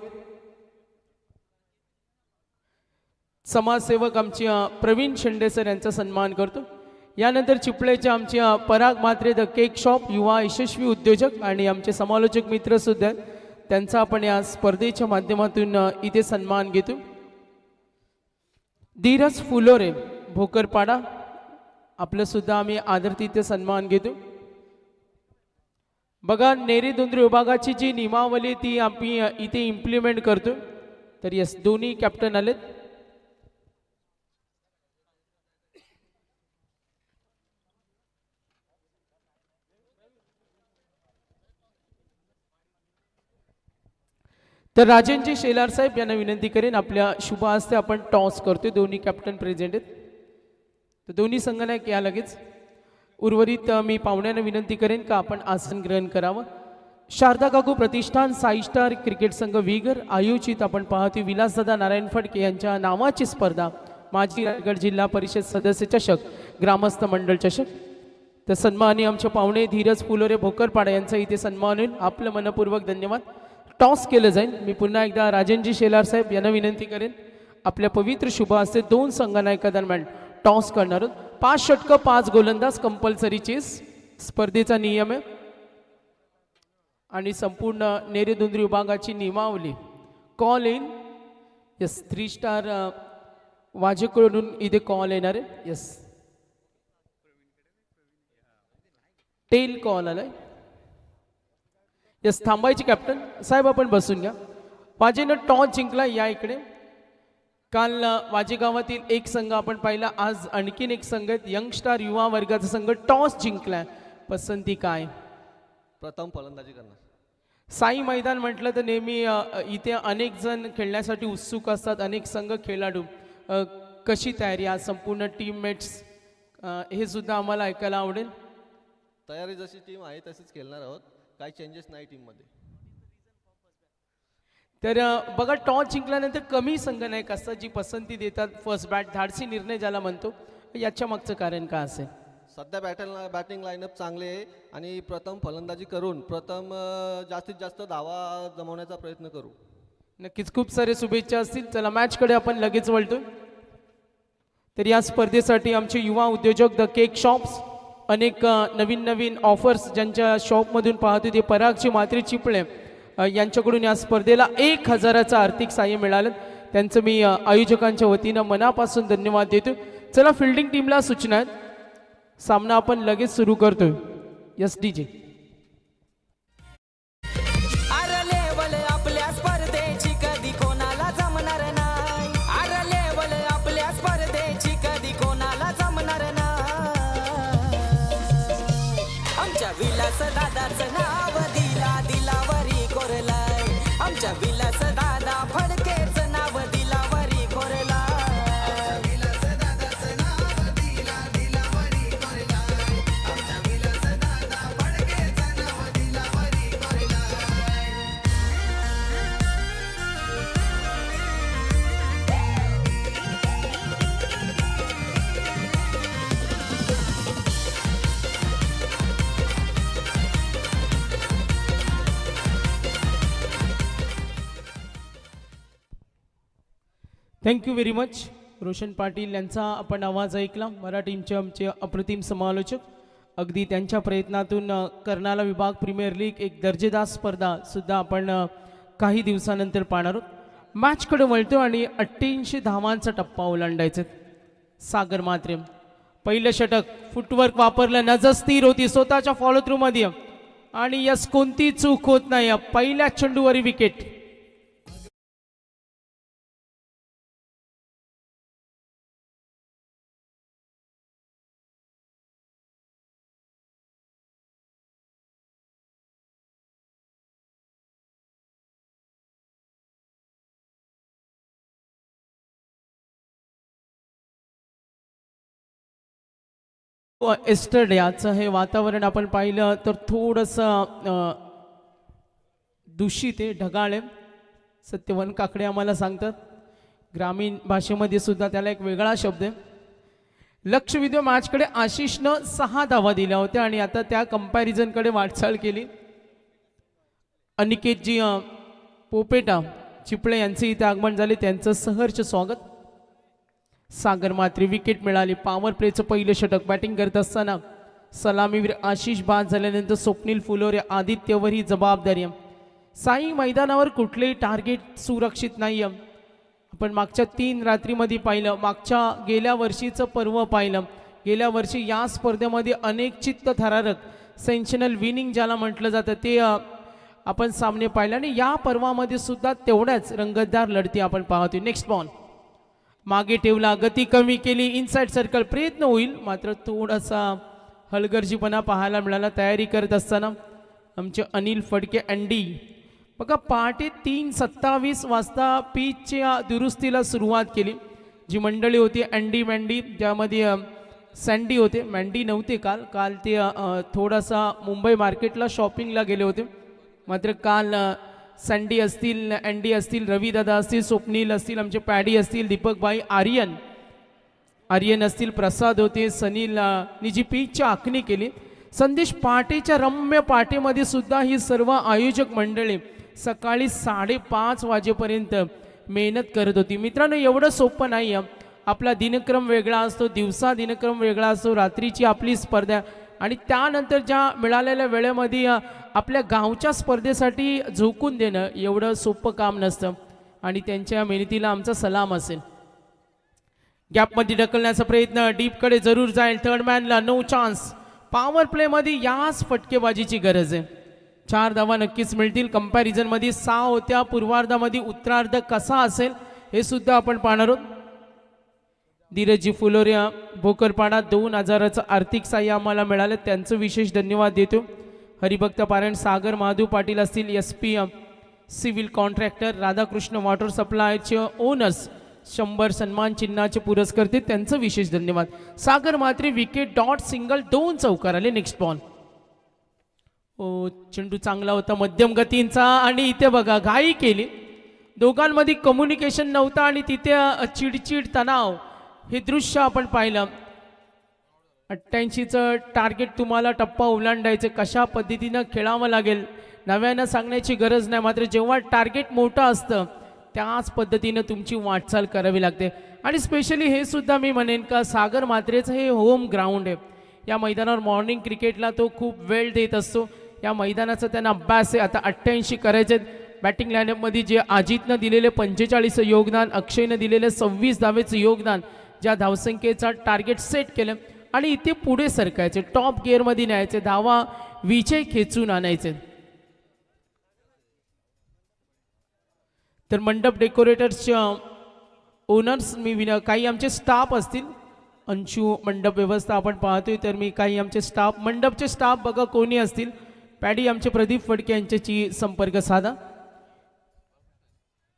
समाजसेवक आमचे प्रवीण शेंडे सर यांचा सन्मान करतो. यानंतर चिपळेचे आमचे पराग म्हात्रे द केक शॉप युवा यशस्वी उद्योजक आणि आमचे समालोचक मित्रसुद्धा आहेत, त्यांचा आपण या स्पर्धेच्या माध्यमातून इथे सन्मान घेतो. धीरज फुलोरे भोकरपाडा आपलं सुद्धा आम्ही आदरतिथ्य सन्मान घेतो. बघा नेरे दुंद्री विभागाची जी नियमावली ती आम्ही इथे इम्प्लिमेंट करतो. तर यस, दोन्ही कॅप्टन आलेत. तर राजनजी शेलार साहेब यांना विनंती करेन आपल्या शुभ हस्ते आपण टॉस करतोय. दोन्ही कॅप्टन प्रेझेंट आहेत, तर दोन्ही संघनायक या लगेच. उर्वरित मी पाहुण्यांना विनंती करेन का आपण आसन ग्रहण करावं. शारदा काकू प्रतिष्ठान साई स्टार क्रिकेट संघ विगर आयोजित आपण पाहतो विलासदादा नारायण फडके यांच्या नावाची स्पर्धा माजी रायगड जिल्हा परिषद सदस्य चषक ग्रामस्थ मंडळ चषक. तर सन्माननीय आमचे पाहुणे धीरज फुलोरे भोकरपाडा यांचा इथे सन्मान होईल. आपलं मनपूर्वक धन्यवाद. टॉस केलं जाईल. मी पुन्हा एकदा राजनजी शेलार साहेब यांना विनंती करेन आपल्या पवित्र शुभ हस्ते 2 संघनायकांदरम्यान टॉस करणार आहोत. 5 षटकं 5 गोलंदाज कंपल्सरी चेस स्पर्धेचा नियम आहे आणि संपूर्ण नेरेदुंद्री विभागाची नियमावली कॉल इन. यस, 3 स्टार वाजेकडून इथे कॉल येणार आहे. यस, टेल कॉल आलाय. यस, थांबायची कॅप्टन साहेब आपण बसून घ्या. वाजेनं टॉस जिंकला. या इकडे काल वाजे गावातील एक संघ आपण पाहिला, आज आणखीन एक संघ आहेत यंगस्टार युवा वर्गाचा संघ टॉस जिंकलाय. पसंती काय? प्रथम फलंदाजी करणार. साई मैदान म्हटलं तर नेहमी इथे अनेक जण खेळण्यासाठी उत्सुक असतात, अनेक संघ खेळाडू. कशी तयारी आज संपूर्ण टीममेट्स हे सुद्धा आम्हाला ऐकायला आवडेल. तयारी जशी टीम आहे तशीच खेळणार आहोत, काही चेंजेस नाही टीममध्ये. तर बघा टॉस जिंकल्यानंतर कमी संघनायक असतात जी पसंती देतात फर्स्ट बॅट, धाडसी निर्णय ज्याला म्हणतो. याच्या मागचं कारण काय असेल? सध्या बॅटिंग लाईनअप चांगले आहे आणि प्रथम फलंदाजी करून प्रथम जास्तीत जास्त धावा जमवण्याचा प्रयत्न करू. नक्कीच खूप सारे शुभेच्छा असतील. चला मॅचकडे आपण लगेच वळतो. तर या स्पर्धेसाठी आमचे युवा उद्योजक द केक शॉप्स अनेक नवीन ऑफर्स ज्यांच्या शॉपमधून पाहतो ते परागची मात्री चिपळे यांच्याकडून या स्पर्धेला 1000चं आर्थिक साहाय्य मिळालं. त्यांचं मी आयोजकांच्या वतीनं मनापासून धन्यवाद देतो. चला फिल्डिंग टीमला सूचना आहेत. सामना आपण लगेच सुरू करतोय. Yes DJ. अरे लेवल आपल्या स्पर्धेची कधी कोणाला जमणार नाही. अरे लेवल आपल्या स्पर्धेची कधी कोणाला जमणार नाही. आमच्या विलास दादाचं नाव दिलावरी कोरलाय. आमच्या विलास दादा फडकेचं नाव दिलावरी कोरलाय. Thank you very much. Roshan Patil यांचा आपण आवाज ऐकला. मराठीचे आमचे अप्रतिम समालोचक. अगदी त्यांच्या प्रयत्नातून कर्नाला विभाग प्रीमियर लीग एक दर्जेदार स्पर्धा सुद्धा आपण काही दिवसानंतर पाहणार आहोत. मॅचकडे वळतो आणि 88 धावांचा टप्पा ओलांडायचा. सागर मात्रे पहिलं षटक, फुटवर्क वापरलं, नजर स्थिर होती स्वतःच्या फॉलो थ्रू मध्ये आणि यस कोणती चूक होत नाही. पहिल्या चेंडूवरी विकेट. एस्टरडे आजचं हे वातावरण आपण पाहिलं तर थोडंसं दूषित आहे, ढगाळ आहे. सत्यवन काकडे आम्हाला सांगतात. ग्रामीण भाषेमध्ये सुद्धा त्याला एक वेगळा शब्द आहे. लक्षवेधी मॅचकडे आशिषनं 6 धावा दिल्या होत्या आणि आता त्या कंपॅरिझनकडे वाटचाल केली. अनिकेतजी पोपेटा चिपळे यांचे इथे आगमन झाले, त्यांचं सहर्ष स्वागत. सागर मात्रे विकेट मिळाली. पॉवर प्लेचं पहिलं षटक. बॅटिंग करत असताना सलामीवीर आशिष बाद झाल्यानंतर स्वप्नील फुलोरे आदित्यवर ही जबाबदारी. साई मैदानावर कुठलेही टार्गेट सुरक्षित नाही. आपण मागच्या 3 रात्रीमध्ये पाहिलं, गेल्या वर्षीचं पर्व पाहिलं. गेल्या वर्षी या स्पर्धेमध्ये अनेक चित्तथरारक सेन्शनल विनिंग ज्याला म्हटलं जातं ते आपण सामने पाहिले आणि या पर्वामध्ये सुद्धा तेवढ्याच रंगतदार लढती आपण पाहतोय. नेक्स्ट बॉल मागे ठेवला, गती कमी केली, इनसाइड सर्कल, प्रयत्न होईल मात्र थोडासा हलगर्जीपणा पाहायला मिळाला. तयारी करत असताना आमचे अनिल फडके अंडी बघा पहाटे 3:27 वाजता पिचच्या दुरुस्तीला सुरुवात केली. जी मंडळी होती अंडी मँडी, ज्यामध्ये सँडी होते, मँडी नव्हते काल ते थोडासा मुंबई मार्केटला शॉपिंगला गेले होते. मात्र काल सँडी असतील, अँडी असतील, रविदादा असतील, स्वप्नील असतील, आमचे पॅडी असतील, दीपकबाई, आर्यन असतील, प्रसाद होते, सनील नी जी पिचची आखणी केली. संदेश पाटेच्या रम्य पाटेमध्ये सुद्धा ही सर्व आयोजक मंडळी सकाळी 5:30 वाजेपर्यंत मेहनत करत होती. मित्रांनो एवढं सोपं नाही. आपला दिनक्रम वेगळा असतो, दिवसा दिनक्रम वेगळा असतो, रात्रीची आपली स्पर्धा आणि त्यानंतर ज्या मिळालेल्या वेळेमध्ये आपल्या गावच्या स्पर्धेसाठी झोकून देणं एवढं सोपं काम नसतं आणि त्यांच्या मेहनतीला आमचा सलाम असेल. गॅपमध्ये ढकलण्याचा प्रयत्न, डीपकडे जरूर जाईल, थर्डमॅनला नो चान्स. पॉवर प्लेमध्ये याच फटकेबाजीची गरज आहे. 4 धावा नक्कीच मिळतील. कंपॅरिझनमध्ये 6 होत्या. पूर्वार्धामध्ये उत्तरार्ध कसा असेल हे सुद्धा आपण पाहणार आहोत. धीरजी फुलोरिया भोकरपाडा 2000चं आर्थिक साह्य आम्हाला मिळालं, त्यांचं विशेष धन्यवाद देतो. हरिभक्त पारायण सागर महादेव पाटील असतील, SP civil contractor, Radhakrishna water सप्लायचे ओनर्स 100 सन्मान चिन्हाचे पुरस्कर्ते, त्यांचं विशेष धन्यवाद. Sagar Matre wicket, dot, single, 2 चौकार आले. Next ball. चेंडू चांगला होता, मध्यम गतींचा आणि इथे बघा घाई केली. दोघांमध्ये कम्युनिकेशन नव्हतं आणि तिथे चिडचिड, तणाव हे दृश्य आपण पाहिलं. 88चं टार्गेट तुम्हाला टप्पा ओलांडायचं, कशा पद्धतीनं खेळावं लागेल नव्यानं सांगण्याची गरज नाही. मात्र जेव्हा टार्गेट मोठं असतं त्याच पद्धतीनं तुमची वाटचाल करावी लागते. आणि स्पेशली हे सुद्धा मी म्हणेन का सागर मात्रेचं हे होम ग्राउंड आहे. या मैदानावर मॉर्निंग क्रिकेटला तो खूप वेळ देत असतो. या मैदानाचा त्यांना अभ्यास आहे. आता 88 करायचे. बॅटिंग लाईनअपमध्ये जे अजितनं दिलेले 45 योगदान, अक्षयनं दिलेले 26 धावेचं योगदान, ज्या धावसंख्येचा टार्गेट सेट केलं आणि इथे पुढे सरकायचे, टॉप गिअरमध्ये न्यायचे, धावा विजय खेचून आणायचे. तर मंडप डेकोरेटर्सच्या ओनर्स मी काही आमचे स्टाफ असतील, अंशू मंडप व्यवस्था आपण पाहतोय, तर मी काही आमचे स्टाफ, मंडपचे स्टाफ बघा कोणी असतील, पॅडी आमचे प्रदीप फडके यांच्याशी संपर्क साधा.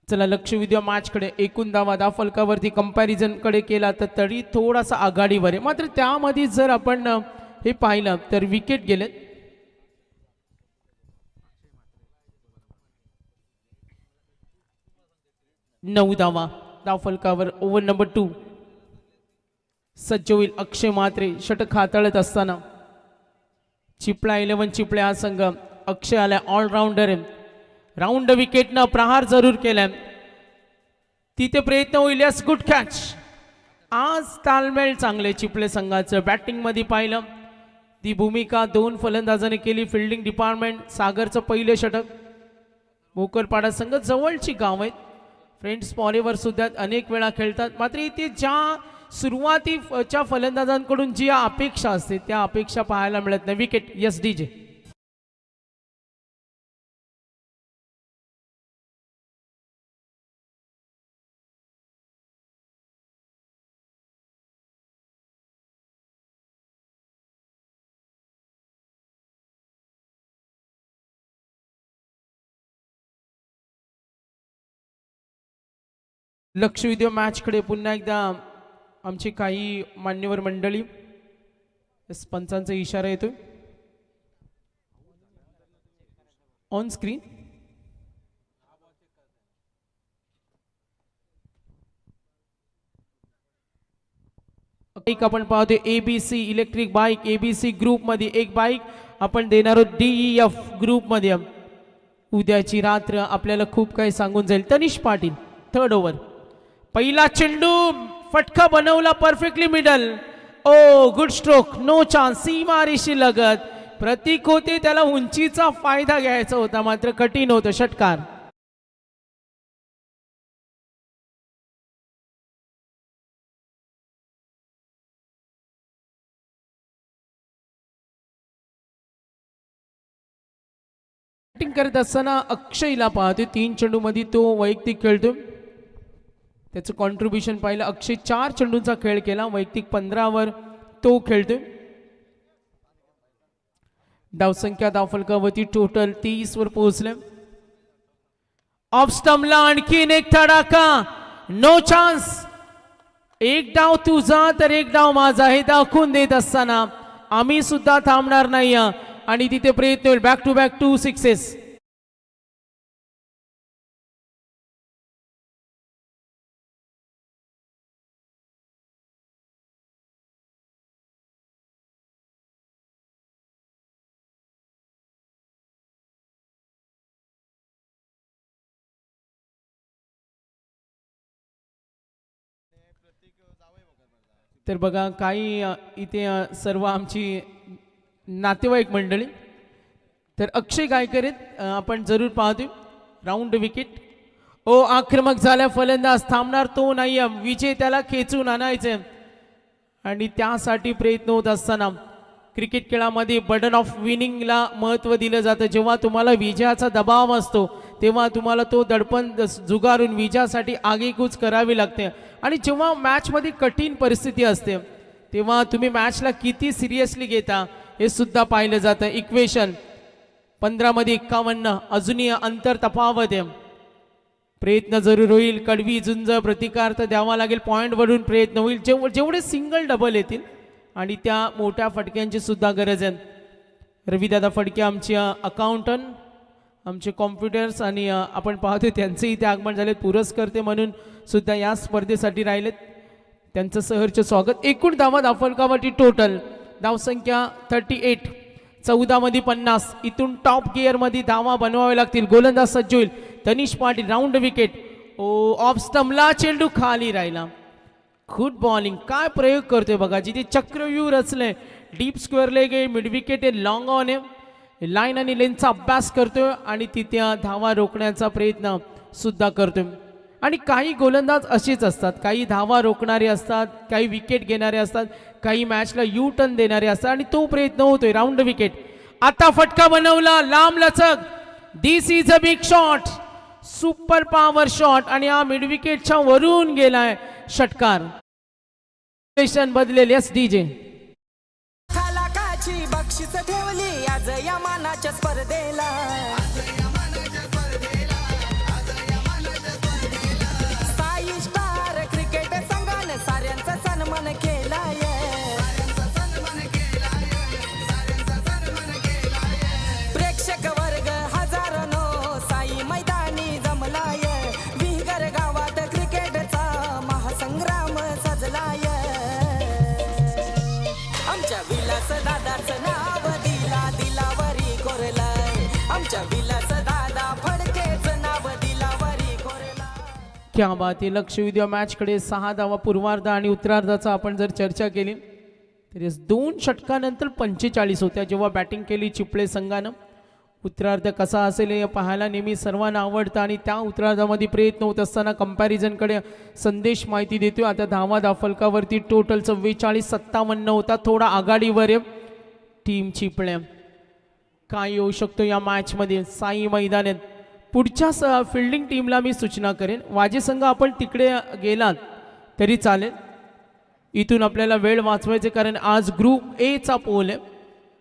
चला लक्ष विद्या मॅचकडे. एकूण धावा फलकावरती कंपॅरिझनकडे केला तर तरी थोडासा आघाडीवर आहे. मात्र त्यामध्ये जर आपण हे पाहिलं तर विकेट गेले. नऊ धावा फलकावर. ओव्हर नंबर 2 सज्ज होईल अक्षय मात्रे. षटक हाताळत असताना चिपळा 11 चिपळा हा संघ. अक्षय आलाय, ऑलराऊंडर आहे. राऊंड विकेटनं प्रहार जरूर केलाय. तिथे प्रयत्न होईल. Yes, good catch. आज तालमेळ चांगले चिपळे संघाचं. बॅटिंगमध्ये पाहिलं ती भूमिका 2 फलंदाजाने केली. Fielding department. सागरचं पहिले षटक. भोकरपाडा संघ जवळची गाव आहेत. फ्रेंड्स पॉलेवर सुद्धा अनेक वेळा खेळतात, मात्र इथे ज्या सुरुवातीच्या फलंदाजांकडून जी अपेक्षा असते त्या अपेक्षा पाहायला मिळत नाही. Wicket yes DJ. लक्ष विद्या मॅचकडे पुन्हा एकदा आमची काही मान्यवर मंडळी, पंचांचा इशारा येतोय ऑन स्क्रीन. एक आपण पाहतोय ABC electric bike, ABC group मध्ये एक बाईक आपण देणार आहोत DEF ग्रुप मध्ये. उद्याची रात्र आपल्याला खूप काही सांगून जाईल. Tanish Patil third over. पहिला चेंडू फटका बनवला परफेक्टली मिडल. ओ गुड स्ट्रोक, नो चान्स. सीमारेषी लगत प्रतीक होते, त्याला उंचीचा फायदा घ्यायचा होता मात्र कठीण होतं. षटकार. बॅटिंग करत असताना अक्षयला पाहतोय 3 चेंडू मध्ये तो वैयक्तिक खेळतो. त्याचं कॉन्ट्रीब्युशन पाहिलं. अक्षय 4 चेंडूंचा खेळ केला, वैयक्तिक 15 वर तो खेळतोय. धावसंख्या धावफलकावरती टोटल 30 वर पोहोचले. ऑफ स्टंपला आणखीन एक तडाखा. No chance. एक डाव तुझा तर एक डाव माझा हे दाखवून देत असताना आम्ही सुद्धा थांबणार नाही आणि तिथे प्रयत्न होईल. Back to back 2 sixes. तर बघा काही इथे सर्व आमची नातेवाईक मंडळी. तर अक्षय गायकर आहेत, आपण जरूर पाहतोय. Round wicket. ओ आक्रमक झाल्या फलंदाज, थांबणार तो नाही. विजय त्याला खेचून आणायचे आणि त्यासाठी प्रयत्न होत असताना क्रिकेट खेळामध्ये बर्डन ऑफ विनिंगला महत्त्व दिलं जातं. जेव्हा तुम्हाला विजयाचा दबाव असतो तेव्हा तुम्हाला तो दडपण जुगारून विजयासाठी आगेकूच करावी लागते. आणि जेव्हा मॅचमध्ये कठीण परिस्थिती असते तेव्हा तुम्ही मॅचला किती सिरियसली घेता हे सुद्धा पाहिलं जातं. इक्वेशन 15 मध्ये 51, अजूनही अंतर तफावत आहे. प्रयत्न जरूर होईल. कडवी झुंज प्रतिकार तर द्यावा लागेल. पॉईंट वरून प्रयत्न होईल. जेवढे सिंगल डबल येतील आणि त्या मोठ्या फटक्यांची सुद्धा गरज आहे. रविदादा फडके आमचे अकाउंटंट, आमचे कॉम्प्युटर्स आणि आपण पाहतोय त्यांचे इथे आगमन झाले. पुरस्कर्ते म्हणून सुद्धा या स्पर्धेसाठी राहिलेत, त्यांचं सहर्ष स्वागत. एकूण धावा धावफलकावरती टोटल धावसंख्या 38. 14 मध्ये 50. इथून टॉप गिअर मध्ये धावा बनवावे लागतील. गोलंदाज सज्ज होईल. तनिष पाटील. Round wicket. ओ ऑफ स्टंपला चेंडू खाली राहिला. Good bowling. काय प्रयोग करतोय बघा. जिथे चक्रव्यूह रचले. डीप स्क्वेअर लेग आहे, मिड विकेट आहे, लॉंग ऑन आहे. लाईन आणि लेनचा अभ्यास करतोय आणि तिथे धावा रोखण्याचा प्रयत्न सुद्धा करतोय. आणि काही गोलंदाज असेच असतात, काही धावा रोखणारे असतात, काही विकेट घेणारे असतात, काही मॅचला यू टर्न देणारे असतात आणि तो प्रयत्न होतोय. Round wicket. आता फटका बनवला. लांब लचक. This is a big shot. Super power shot आणि हा मिड विकेटच्या वरून गेलाय. षटकार. बदलेल. Yes DJ. लाखाची बक्षीस ठेवली आज या मानाच्या स्पर्धेला. साई स्टार क्रिकेट संघाने साऱ्यांचा सन्मान केलाय. प्रेक्षक वर्ग हजारोनो साई मैदानी जमलाय. विहगर गावात क्रिकेटचा महासंग्राम सजलाय. आमच्या विलास दादाचं नाव दिलावरी कोरलाय. आमच्या विलास दादा फडकेचं नाव दिलावरी कोरलाय. क्या बात आहे. लक्ष विद्या मॅचकडे 6 धावा पूर्वार्ध आणि उत्तरार्धाचा आपण जर चर्चा केली तर 2 षटकानंतर 45 होत्या जेव्हा बॅटिंग केली चिपळे संघानं. उत्तरार्ध कसा असेल हे पाहायला नेहमी सर्वांना आवडतं आणि त्या उत्तरार्धामध्ये प्रयत्न होत असताना कंपॅरिझनकडे संदेश माहिती देतोय. आता धावा फलकावरती टोटल 44-57 होता. थोडा आघाडीवर आहे टीम चिपळ्या. काय येऊ शकतो या मॅचमध्ये साई मैदानात. पुढच्या फिल्डिंग टीमला मी सूचना करेन, वाजे संघ आपण तिकडे गेलात तरी चालेल. इथून आपल्याला वेळ वाचवायचे कारण आज ग्रुप ए चा पोल आहे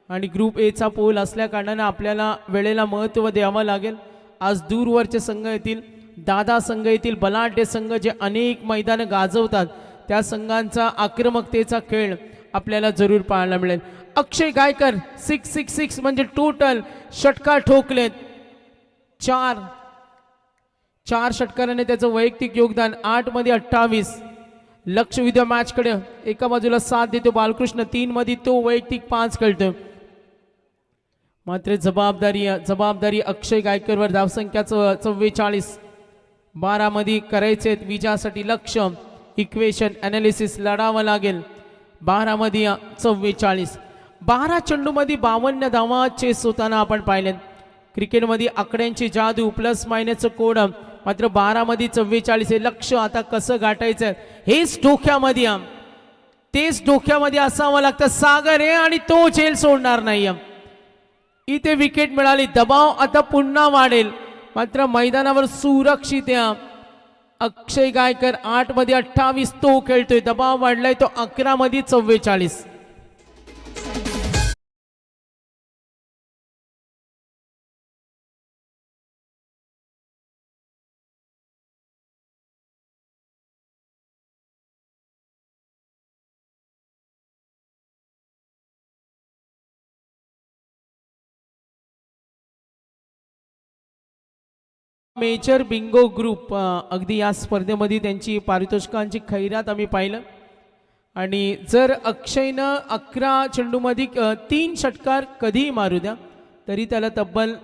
आणि ग्रुप ए चा पोल असल्या कारणाने आपल्याला वेळेला महत्त्व द्यावं लागेल. आज दूरवरचे संघ येतील, दादा संघ येतील, बलाढ्य संघ जे अनेक मैदानं गाजवतात त्या संघांचा आक्रमकतेचा खेळ आपल्याला जरूर पाहायला मिळेल. अक्षय गायकर 666 म्हणजे टोटल षटकार ठोकलेत. चार षटकाराने त्याचं वैयक्तिक योगदान 8 मध्ये 28. लक्ष विद्या मॅचकडे एका बाजूला 7 देतो बालकृष्ण, 3 मध्ये तो वैयक्तिक 5 खेळतो. मात्र जबाबदारी अक्षय गायकरवर. धावसंख्या 44. 12 मध्ये करायचे विजयासाठी लक्ष इक्वेशन अनालिसिस लढावं लागेल. 12 मध्ये 44. 12 चेंडूमध्ये 52 धावा चेस होताना आपण पाहिलेत. क्रिकेटमध्ये आकड्यांची जादू प्लस मायनसचं कोड. मात्र 12 मध्ये 44 हे लक्ष आता कसं गाठायचं हेच डोक्यामध्ये, तेच डोक्यामध्ये असावं लागतं. सागर आहे आणि तो झेल सोडणार नाही. इथे विकेट मिळाली, दबाव आता पुन्हा वाढेल. मात्र मैदानावर सुरक्षित आहे अक्षय गायकर. 8 मध्ये 28 तो खेळतोय, दबाव वाढलाय तो 11 मध्ये 44. मेजर बिंगो ग्रुप अगदी या स्पर्धेमध्ये त्यांची पारितोषिकांची खैरात आम्ही पाहिलं. आणि जर अक्षयनं 11 चेंडूमध्ये 3 षटकार कधीही मारू द्या तरी त्याला तब्बल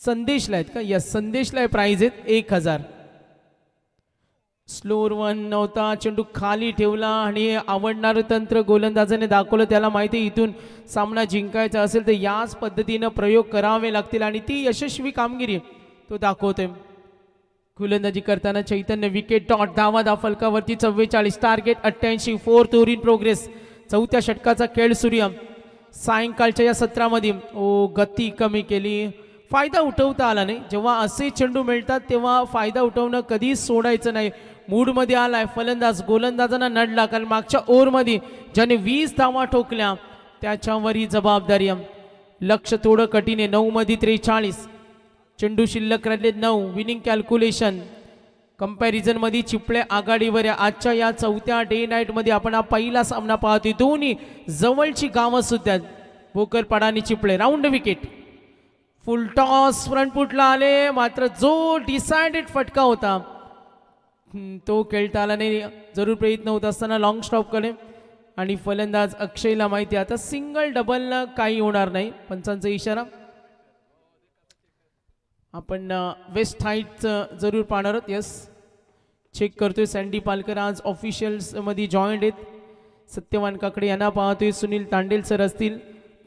संदेशला आहेत का, यस संदेशला आहे प्राइज आहेत 1000. स्लोअर वन नव्हता, चेंडू खाली ठेवला आणि आवडणारं तंत्र गोलंदाजाने दाखवलं. त्याला माहिती आहे इथून सामना जिंकायचा असेल तर याच पद्धतीनं प्रयोग करावे लागतील आणि ती यशस्वी कामगिरी तो दाखवतोय. गोलंदाजी करताना चैतन्य. Wicket dot. धावा फलकावरती 44. टार्गेट 88. 4 over in progress. 4थ्या षटकाचा खेळ सूर्य. सायंकाळच्या या सत्रामध्ये गती कमी केली, फायदा उठवता आला नाही. जेव्हा असे चेंडू मिळतात तेव्हा फायदा उठवणं कधीच सोडायचं नाही. मूडमध्ये आलाय फलंदाज, गोलंदाजांना नडला कारण मागच्या ओव्हरमध्ये ज्याने 20 धावा ठोकल्या त्याच्यावरही जबाबदारी. लक्ष थोडं कठीण आहे. 9 मध्ये 43. चेंडू शिल्लक राहिले 9. विनिंग कॅल्क्युलेशन कंपॅरिझन मध्ये चिपळे आघाडीवर आहे. आजच्या या 4थ्या डे नाईट मध्ये आपण हा पहिला सामना पाहतोय. दोन्ही जवळची गावं सुद्धा भोकरपाडा आणि Chiple. Round wicket. Full toss front फुटला आले, मात्र जो डिसाइडेड फटका होता तो खेळता आला नाही. जरूर प्रयत्न होत असताना लॉंग स्टॉपकडे आणि फलंदाज अक्षयला माहिती आता सिंगल डबलनं काही होणार नाही. पंचांचा इशारा. आपण वेस्ट हाईटचं जरूर पाहणार आहोत. यस चेक करतोय. सँडी पालकर आज ऑफिशियल्स मध्ये जॉईंट आहेत. सत्यवान काकडे यांना पाहतोय. सुनील तांडेल सर असतील.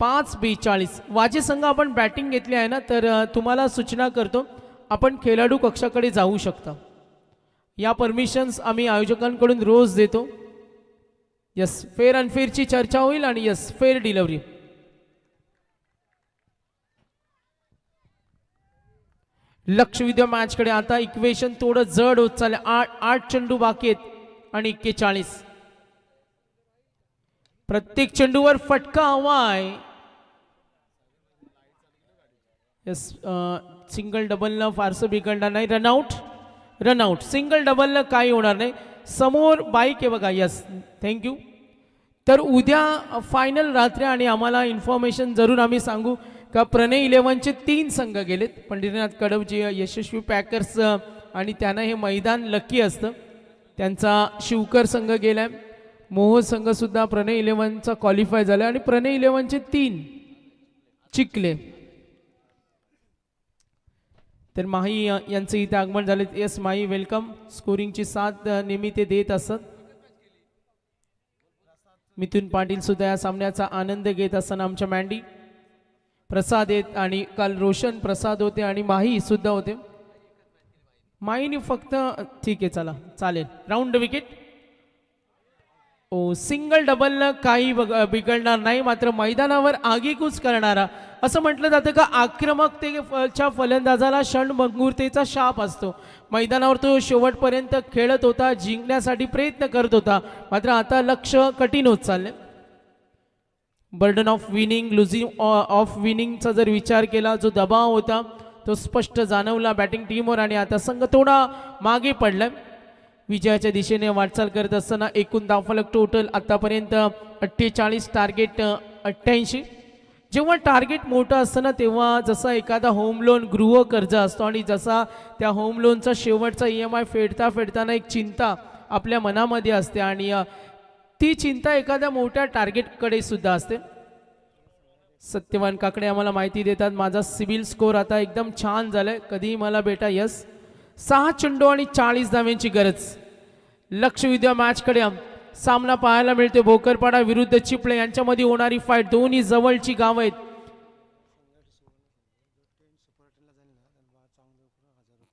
5:42. वाजे संघ आपण बॅटिंग घेतली आहे ना, तर तुम्हाला सूचना करतो आपण खेळाडू कक्षाकडे जाऊ शकता. या परमिशन्स आम्ही आयोजकांकडून रोज देतो. यस फेअर अनफेअरची चर्चा होईल आणि यस फेअर डिलिव्हरी. लक्ष विद्या मॅचकडे. आता इक्वेशन थोडं जड होत चालले. 8 चेंडू बाकी आहेत आणि 41. प्रत्येक चेंडूवर फटका हवाय. यस सिंगल डबलनं फारसं बिघडणार नाही. रनआउट. सिंगल डबलनं काही होणार नाही. समोर बाईक आहे बघा. Yes thank you. तर उद्या फायनल रात्री आणि आम्हाला इन्फॉर्मेशन जरूर आम्ही सांगू का प्रणय 11चे 3 संघ गेलेत. पंढरीनाथ कडवजी यशस्वी पॅकर्स आणि त्यांना हे मैदान लकी असतं. त्यांचा शिवकर संघ गेलाय. मोह संघ सुद्धा प्रणय 11चा क्वालिफाय झाला आणि प्रणय 11चे 3 चिखले. तर माही यांचं इथे आगमन झाले. येस माही वेलकम. स्कोरिंगची साथ नेहमी ते देत असत. मिथुन पाटील सुद्धा या सामन्याचा आनंद घेत असताना आमच्या मँडी. प्रसाद आहेत आणि काल रोशन प्रसाद होते आणि माही सुद्धा होते. माहीने फक्त ठीक आहे चला चालेल. Round wicket. सिंगल डबलनं काही बिघडणार नाही, मात्र मैदानावर आगीकूच करणारा असं म्हटलं जातं का आक्रमकतेच्या फलंदाजाला क्षणभंगुरतेचा शाप असतो. मैदानावर तो शेवटपर्यंत खेळत होता, जिंकण्यासाठी प्रयत्न करत होता, मात्र आता लक्ष कठीण होत चालले. Burden of winning, losing of विनिंगचा जर विचार केला, जो दबाव होता तो स्पष्ट जाणवला बॅटिंग टीमवर आणि आता संघ थोडा मागे पडलाय. विजयाच्या दिशेने वाटचाल करत असताना एकूण धावफलक टोटल आतापर्यंत 48, टार्गेट 88. जेव्हा टार्गेट मोठं असतं ना तेव्हा जसा एखादा होम लोन गृह कर्ज असतो आणि जसा त्या होम लोनचा शेवटचा EMI फेडता फेडताना एक चिंता आपल्या मनामध्ये असते आणि ती चिंता एखाद्या मोठ्या टार्गेटकडे सुद्धा असते. सत्यवान काकडे आम्हाला माहिती देतात, माझा सिबिल स्कोअर आता एकदम छान झालाय, कधीही मला बेटा यस. 6 चेंडू आणि 40 धाव्यांची गरज. लक्ष विद्या मॅचकडे सामना पाहायला मिळते. भोकरपाडा विरुद्ध चिपळे यांच्यामध्ये होणारी फाईट. दोन्ही जवळची गाव आहेत.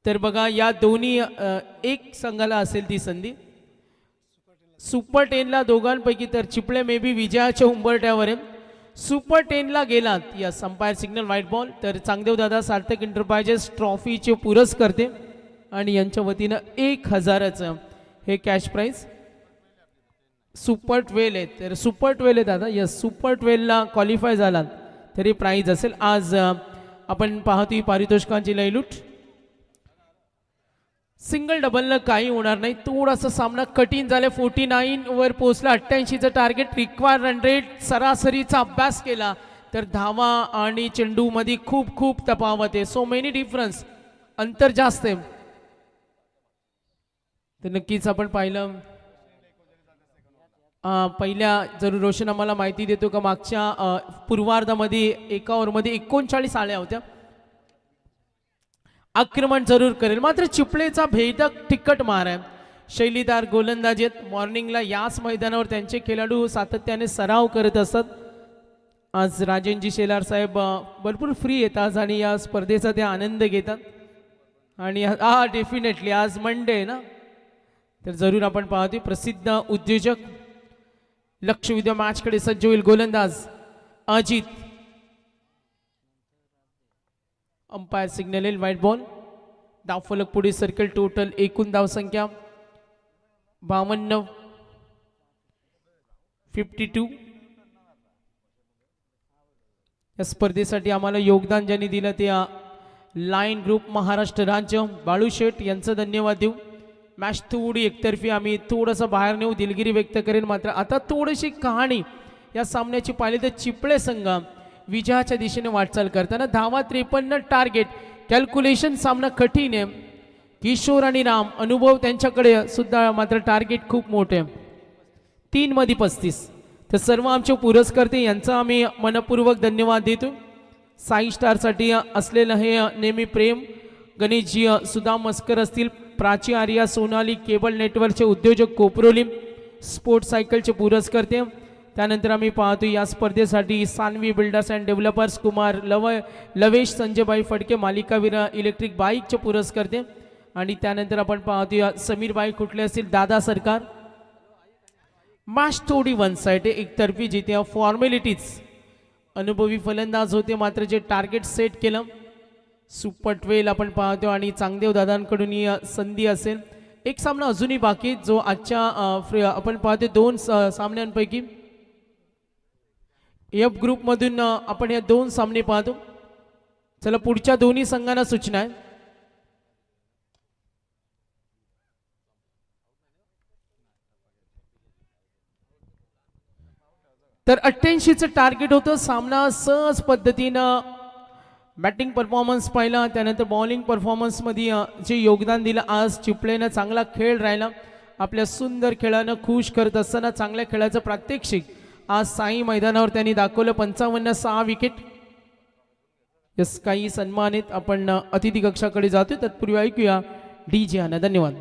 तर बघा या दोन्ही एक संघाला असेल ती संधी. सुपर 10ला दोघांपैकी तर चिपळे मे बी विजयाच्या उंबरट्यावर आहे. सुपर 10ला गेलात या अंपायर सिग्नल व्हाईट बॉल. तर चांगदेव दादा सार्थक एंटरप्राइजेस ट्रॉफीचे पुरस्कर्ते आणि यांच्या वतीनं 1000चं हे कॅश प्राइज. सुपर 12 आहे तर सुपर 12 आहे दादा. यस सुपर 12ला क्वालिफाय झालात तरी प्राइज असेल. आज आपण पाहतोय पारितोषिकांची लयलूट. सिंगल डबलनं काही होणार नाही. थोडासा सामना कठीण झाला. 49 वर पोहोचला. 88चं टार्गेट. रिक्वायर रन रेट सरासरीचा अभ्यास केला तर धावा आणि चेंडू मध्ये खूप खूप तफावत आहे. सो मेनी डिफरन्स, अंतर जास्त आहे. तर नक्कीच आपण पाहिलं पहिल्या जरूर रोशन आम्हाला माहिती देतो का मागच्या पूर्वार्धामध्ये एका ओव्हरमध्ये 39 आल्या होत्या. आक्रमण जरूर करेल, मात्र चिपळेचा भेदक तिखट मार आहे. शैलीदार गोलंदाज आहेत. मॉर्निंगला याच मैदानावर त्यांचे खेळाडू सातत्याने सराव करत असतात. आज राजेंजी शेलार साहेब भरपूर फ्री आहेत आज आणि या स्पर्धेचा ते आनंद घेतात. आणि डेफिनेटली आज मंडे आहे ना, तर जरूर आपण पाहतोय प्रसिद्ध उद्योजक. लक्ष विद्या मॅचकडे सज्ज होईल गोलंदाज अजित. अंपायर सिग्नल येईल व्हाईट बॉल. धावफलक पुढे सर्कल. टोटल एकूण धावसंख्या 52, 52. या स्पर्धेसाठी आम्हाला योगदान ज्यांनी दिलं ते लाईन ग्रुप महाराष्ट्र राज्य बाळू शेठ यांचं धन्यवाद देऊ. मॅच थोडी एकतर्फी आम्ही थोडंसं बाहेर नेऊ दिलगिरी व्यक्त करेन. मात्र आता थोडीशी कहाणी या सामन्याची पाहिली तर चिपळे संघ विजयाच्या दिशेने वाटचाल करताना धावा 53, टार्गेट. कॅल्क्युलेशन सामना कठीण आहे. किशोर आणि राम अनुभव त्यांच्याकडे सुद्धा, मात्र टार्गेट खूप मोठे 3 मध्ये 35. तर सर्व आमचे पुरस्कर्ते यांचा आम्ही मनपूर्वक धन्यवाद देतो. साई स्टारसाठी असलेलं हे नेहमी प्रेम. गणेशजी सुदाम मस्कर असतील, प्राची आर्या, सोनाली केबल नेटवर्कचे उद्योजक कोपरोली, स्पोर्ट्स सायकलचे पुरस्कर्ते. त्यानंतर आम्ही पाहतो या स्पर्धेसाठी Sanvi builders and developers Kumar Lavesh संजयबाई फडके मालिकावीर इलेक्ट्रिक बाईकचे पुरस्कर्ते. आणि त्यानंतर आपण पाहतो या समीरबाई कुठले असतील दादा सरकार. मॅच थोडी वन साइड आहे, एकतर्फी जिथे फॉर्मॅलिटीज. अनुभवी फलंदाज होते, मात्र जे टार्गेट सेट केलं सुपर 12 आपण पाहतो आणि चांगदेव दादांकडून ही संधी असेल. एक सामना अजूनही बाकी जो आजच्या आपण पाहतो 2 सामन्यांपैकी एफ ग्रुपमधून आपण या 2 सामने पाहतो. चला पुढच्या दोन्ही संघांना सूचना आहे. तर 88चं टार्गेट होतं. सामना सहज पद्धतीनं बॅटिंग परफॉर्मन्स पाहिला, त्यानंतर बॉलिंग परफॉर्मन्समध्ये जे योगदान दिलं आज चिपळेनं चांगला खेळ राहिला. आपल्या सुंदर खेळानं खुश करत असताना चांगल्या खेळाचं प्रात्यक्षिक आज साई मैदानावर त्यांनी दाखवलं. 55, 6 विकेट. यस काही सन्मानित. आपण अतिथी कक्षाकडे जातो, तत्पूर्वी ऐकूया DJ. धन्यवाद.